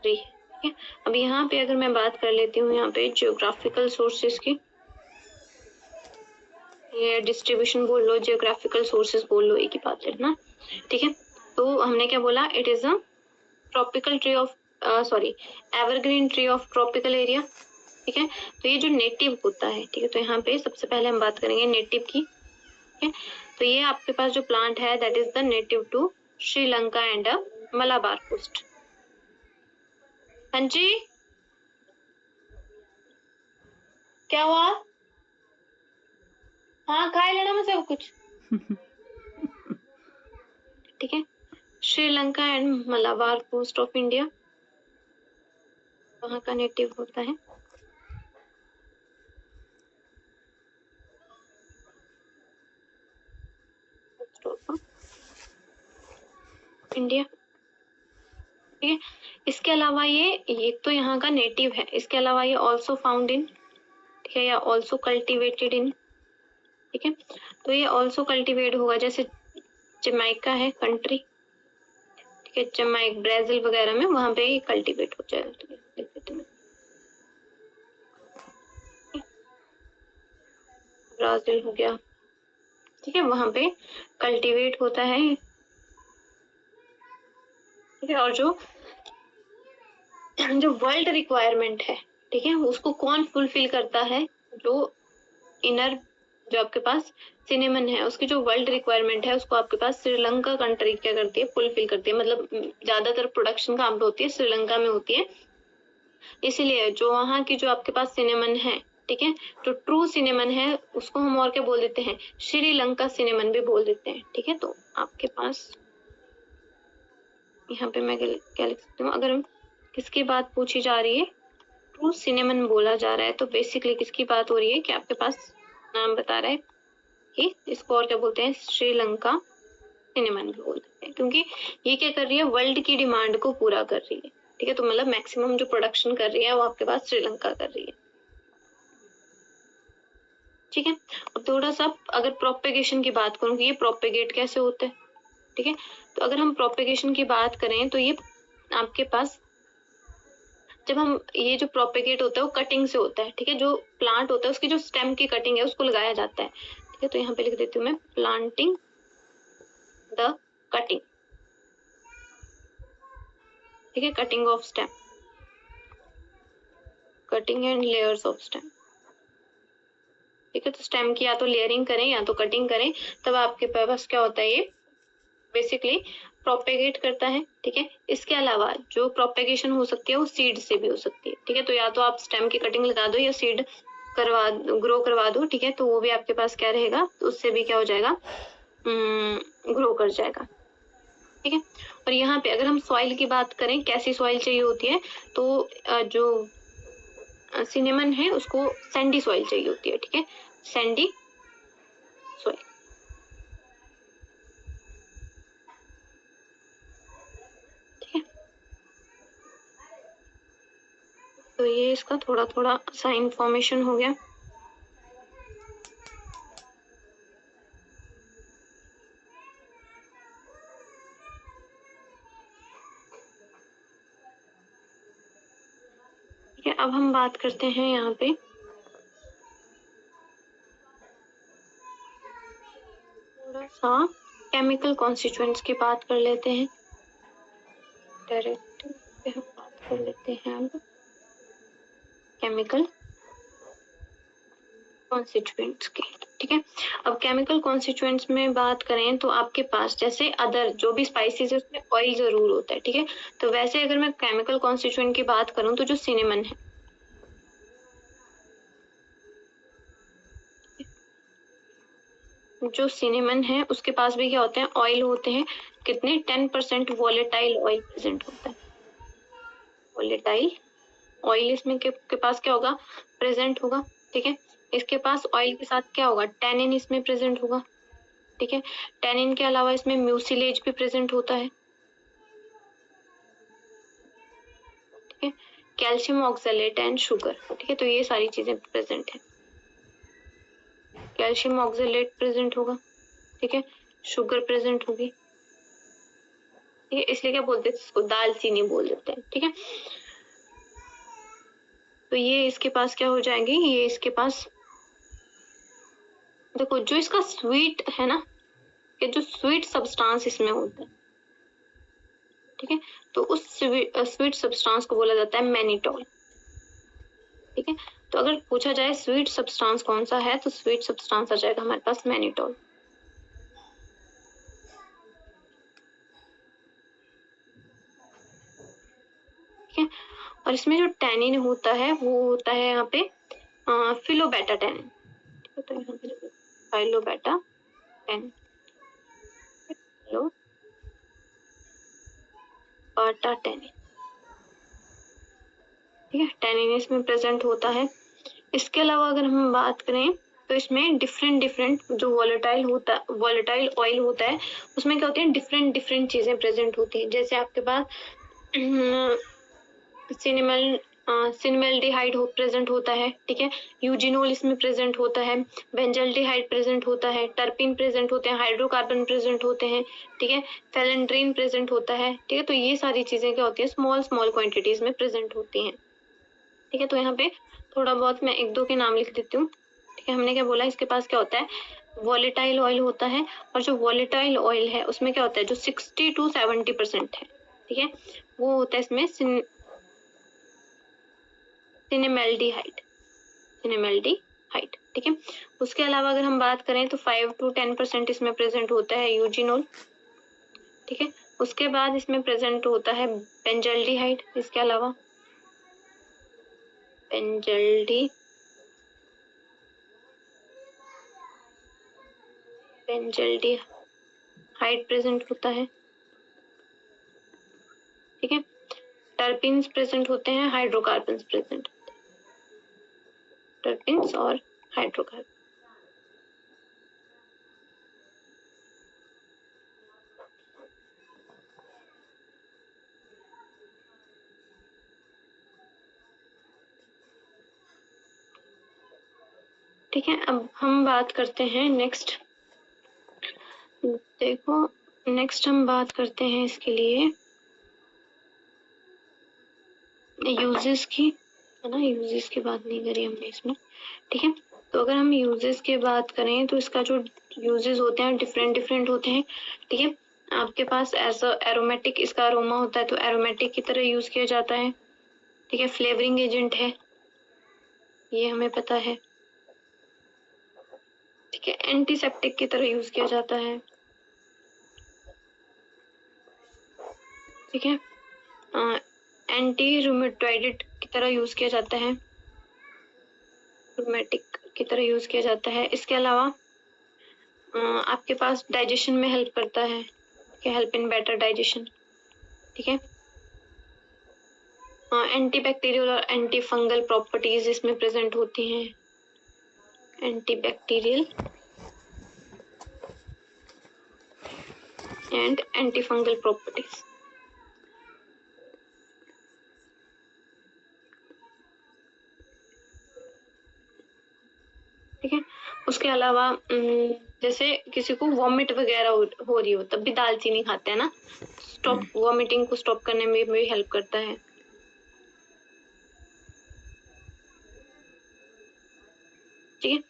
ट्री, ठीक है। अब यहाँ पे अगर मैं बात कर लेती हूँ यहाँ पे ज्योग्राफिकल सोर्सेज की, ये डिस्ट्रीब्यूशन बोल लो, जियोग्राफिकल सोर्सेज बोल लो, एक ही बात है ना, ठीक है। तो हमने क्या बोला, it is a tropical tree of sorry evergreen tree of tropical area, ठीक है। तो ये जो नेटिव होता है, ठीक है, तो यहाँ पे सबसे पहले हम बात करेंगे नेटिव की, ठीक है। तो ये आपके पास जो प्लांट है that is the native to Sri Lanka and Malabar coast. हाँ जी, क्या हुआ? हाँ, खाए लेना में सब कुछ। ठीक है, Sri Lanka and Malabar coast of India वहाँ का नेटिव होता है। इंडिया। ठीक है, इसके अलावा ये तो यहाँ का नेटिव है, इसके अलावा ये ऑल्सो फाउंड इन, ठीक है, या ऑल्सो कल्टिवेटेड इन। ठीक है, तो ये ऑल्सो कल्टिवेट होगा, जैसे जमैका है कंट्री, ठीक है, जमैक ब्राजील वगैरह में वहां पे ये कल्टिवेट हो जाएगा। तो देख लेते हैं, ब्राजील हो गया, ठीक है, वहां पे कल्टिवेट होता है। ठीक है, और जो वर्ल्ड रिक्वायरमेंट है, ठीक है, उसको कौन फुलफिल करता है? जो इनर, जो आपके पास सिनेमन है, उसकी जो वर्ल्ड रिक्वायरमेंट है उसको आपके पास श्रीलंका कंट्री क्या करती है? फुलफिल करती है। मतलब ज्यादातर प्रोडक्शन काम होती है श्रीलंका में होती है, इसीलिए जो वहाँ की जो आपके पास सिनेमन है, ठीक है, जो ट्रू सिनेमन है उसको हम और क्या बोल देते हैं? श्रीलंका सिनेमन भी बोल देते हैं। ठीक है, तो आपके पास यहाँ पे मैं क्या लिख सकती हूँ? अगर किसकी बात पूछी जा रही है, ट्रू सिनेमन बोला जा रहा है, तो बेसिकली किसकी बात हो रही है कि आपके पास नाम बता रहा है कि इसको और क्या बोलते हैं? श्रीलंका सिनेमन भी बोलते हैं, क्योंकि ये क्या कर रही है? वर्ल्ड की डिमांड को पूरा कर रही है। ठीक है, तो मतलब मैक्सिमम जो प्रोडक्शन कर रही है वो आपके पास श्रीलंका कर रही है। ठीक है, अब थोड़ा सा अगर प्रोपेगेशन की बात करूँ कि ये प्रोपेगेट कैसे होता है, ठीक है, तो अगर हम प्रोपेगेशन की बात करें तो ये आपके पास जब हम ये जो प्रोपेगेट होता है वो कटिंग से होता है। ठीक है, जो प्लांट होता है उसकी जो स्टेम की कटिंग है उसको लगाया जाता है। ठीक है, तो यहाँ पे लिख देती हूँ मैं, प्लांटिंग द कटिंग। ठीक है, cutting of stem, cutting and layers of stem. ठीक है, तो स्टेम की या तो लेयरिंग करें या तो कटिंग करें, तब आपके पास क्या होता है? ये बेसिकली प्रोपेगेट करता है। ठीक है, इसके अलावा जो प्रोपेगेशन हो सकती है वो सीड से भी हो सकती है। ठीक है, तो या तो आप स्टेम की कटिंग लगा दो या सीड ग्रो करवा दो। ठीक है, तो वो भी आपके पास क्या रहेगा? तो उससे भी क्या हो जाएगा? ग्रो कर जाएगा। ठीक है, और यहाँ पे अगर हम सॉइल की बात करें, कैसी सॉइल चाहिए होती है? तो जो सिनेमन है उसको सैंडी सॉइल चाहिए होती है। ठीक है, सैंडी सॉइल। ठीक है, तो ये इसका थोड़ा थोड़ा सा इंफॉर्मेशन हो गया। ठीक है, अब हम बात करते हैं यहाँ पे थोड़ा सा केमिकल कॉन्स्टिट्यूएंट्स की बात कर लेते हैं। डायरेक्ट पे हम बात कर लेते हैं अब केमिकल कॉन्स्टिट्यूएंट्स की। ठीक है, अब केमिकल कॉन्स्टिट्यूएंट्स में बात करें तो आपके पास जैसे अदर जो भी स्पाइसेस है उसमें ऑयल जरूर होता है। ठीक है, तो वैसे अगर मैं केमिकल कॉन्स्टिट्यूएंट की बात करूं तो जो सिनेमन है, जो सिनेमन है उसके पास भी क्या होते हैं? ऑयल होते हैं। कितने? 10% वॉलेटाइल ऑयल प्रेजेंट होता है। वॉलेटाइल ऑयल इसमें के पास क्या होगा? प्रेजेंट होगा। ठीक है, इसके पास ऑयल के साथ क्या होगा? टैनिन इसमें प्रेजेंट होगा। ठीक है, टैनिन के अलावा इसमें म्यूसिलेज भी प्रेजेंट होता है। ठीक है, कैल्शियम ऑक्सलेट एंड शुगर। ठीक है, तो ये सारी चीजें प्रेजेंट है। कैल्शियम ऑक्सलेट प्रेजेंट होगा, ठीक है, शुगर प्रेजेंट होगी। ठीक है, इसलिए क्या बोलते हैं इसको? दालचीनी बोल देते हैं। ठीक है, तो ये इसके पास क्या हो जाएंगे? ये इसके पास देखो जो इसका स्वीट है ना, ये जो स्वीट सब्सटेंस इसमें होता है, ठीक है, तो उस स्वीट सब्सटेंस को बोला जाता है मैनिटोल। ठीक है, तो अगर पूछा जाए स्वीट सब्सटेंस कौन सा है, तो स्वीट सब्सटेंस आ जाएगा हमारे पास मैनिटोल। और इसमें जो टैनिन होता है वो होता है यहाँ पे फिलोबेटा टैनिन, ठीक है। तो यहाँ पे फाइलोबेटा टैनिन, फिलोबेटा टैनिन, ठीक है, टैनिन इसमें प्रेजेंट होता है। इसके अलावा अगर हम बात करें तो इसमें डिफरेंट जो वॉलेटाइल ऑयल होता है उसमें क्या होती है, डिफरेंट चीजें प्रेजेंट होती हैं। जैसे आपके पास सिनेमल्डिहाइड प्रेजेंट होता है, ठीक है, यूजिनोल इसमें प्रेजेंट होता है, बेंजल्डिहाइड प्रेजेंट होता है, टर्पिन प्रेजेंट होते हैं, हाइड्रोकार्बन प्रेजेंट होते हैं, ठीक है, फेलेंड्रीन प्रेजेंट होता है, ठीक है। तो ये सारी चीजें क्या होती है, स्मॉल क्वांटिटीज में प्रेजेंट होती हैं, ठीक है। तो यहाँ पे थोड़ा बहुत मैं एक दो के नाम लिख देती हूँ, ठीक है। हमने क्या बोला, इसके पास क्या होता है, वॉलेटाइल ऑयल होता है, और जो वॉलेटाइल ऑयल है उसमें क्या होता है, जो 60 to 70% है, ठीक है, वो होता है इसमें सिनेमल्डिहाइड, ठीक है। उसके अलावा अगर हम बात करें तो 5 to 10% इसमें प्रेजेंट होता है यूजिनोल, ठीक है। उसके बाद इसमें प्रेजेंट होता है बेंजल्डिहाइड, इसके अलावा बेंजल्डिहाइड प्रेजेंट होता है, ठीक है। टर्पिन्स प्रेजेंट होते हैं, हाइड्रोकार्बन्स प्रेजेंट, टर्पिन्स और हाइड्रोकार्बन, ठीक है। अब हम बात करते हैं नेक्स्ट, देखो नेक्स्ट हम बात करते हैं इसके लिए यूजेस की, है ना, यूजेस की बात नहीं करी हमने इसमें, ठीक है। तो अगर हम यूजेस की बात करें तो इसका जो यूजेस होते हैं डिफरेंट होते हैं, ठीक है। आपके पास एज एरोमेटिक इसका अरोमा होता है तो एरोमेटिक की तरह यूज किया जाता है, ठीक है। फ्लेवरिंग एजेंट है, ये हमें पता है, ठीक है। एंटीसेप्टिक की तरह यूज किया जाता है, ठीक है। एंटी रूमेटॉइड की तरह यूज किया जाता है, रूमेटिक की तरह यूज किया जाता है। इसके अलावा आपके पास डाइजेशन में हेल्प करता है, हेल्प इन बेटर डाइजेशन, ठीक है। एंटी बैक्टीरियल और एंटी फंगल प्रॉपर्टीज इसमें प्रेजेंट होती हैं, anti bacterial and anti fungal properties, ठीक है। उसके अलावा जैसे किसी को वॉमिट वगैरह हो रही हो तब भी दालचीनी खाते हैं ना, स्टॉप वॉमिटिंग को स्टॉप करने में भी हेल्प करता है, ठीक है।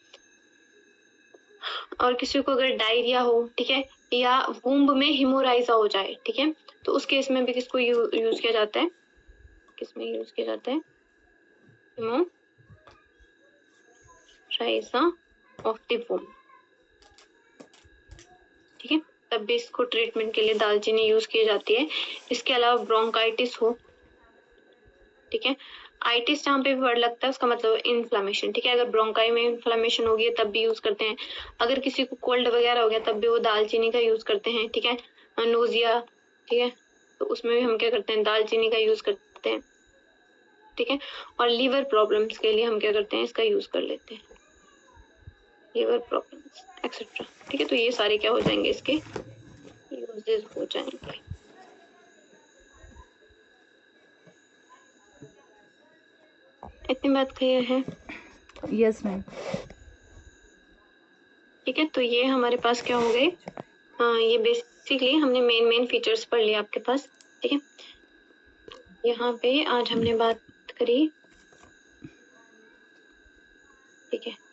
और किसी को अगर डायरिया हो, ठीक है, या वूम्ब में हिमोराइजा हो जाए, ठीक है, तो उस केस में भी किसको यूज किया जाता है, किसमें यूज किया जाता है, हिमोराइजा ऑफ द वूम्ब, ठीक है, तब भी इसको ट्रीटमेंट के लिए दालचीनी यूज की जाती है। इसके अलावा ब्रोंकाइटिस हो, ठीक है, आइटिस जहाँ पे भी वर्ड लगता है उसका मतलब इन्फ्लामेशन, ठीक है। अगर ब्रोंकाई में इन्फ्लामेशन हो गई तब भी यूज करते हैं। अगर किसी को कोल्ड वगैरह हो गया तब भी वो दालचीनी का यूज करते हैं, ठीक है। नोजिया, ठीक है, तो उसमें भी हम क्या करते हैं, दालचीनी का यूज करते हैं, ठीक है। और लीवर प्रॉब्लम्स के लिए हम क्या करते हैं, इसका यूज कर लेते हैं, लीवर प्रॉब्लम्स एक्सेट्रा, ठीक है। तो ये सारे क्या हो जाएंगे, इसके यूजेस हो जाएंगे। इतनी बात क्लियर है? Yes ma'am. ठीक है, तो ये हमारे पास क्या हो गए, ये बेसिकली हमने मेन फीचर्स पढ़ लिया आपके पास, ठीक है। यहाँ पे आज हमने बात करी, ठीक है।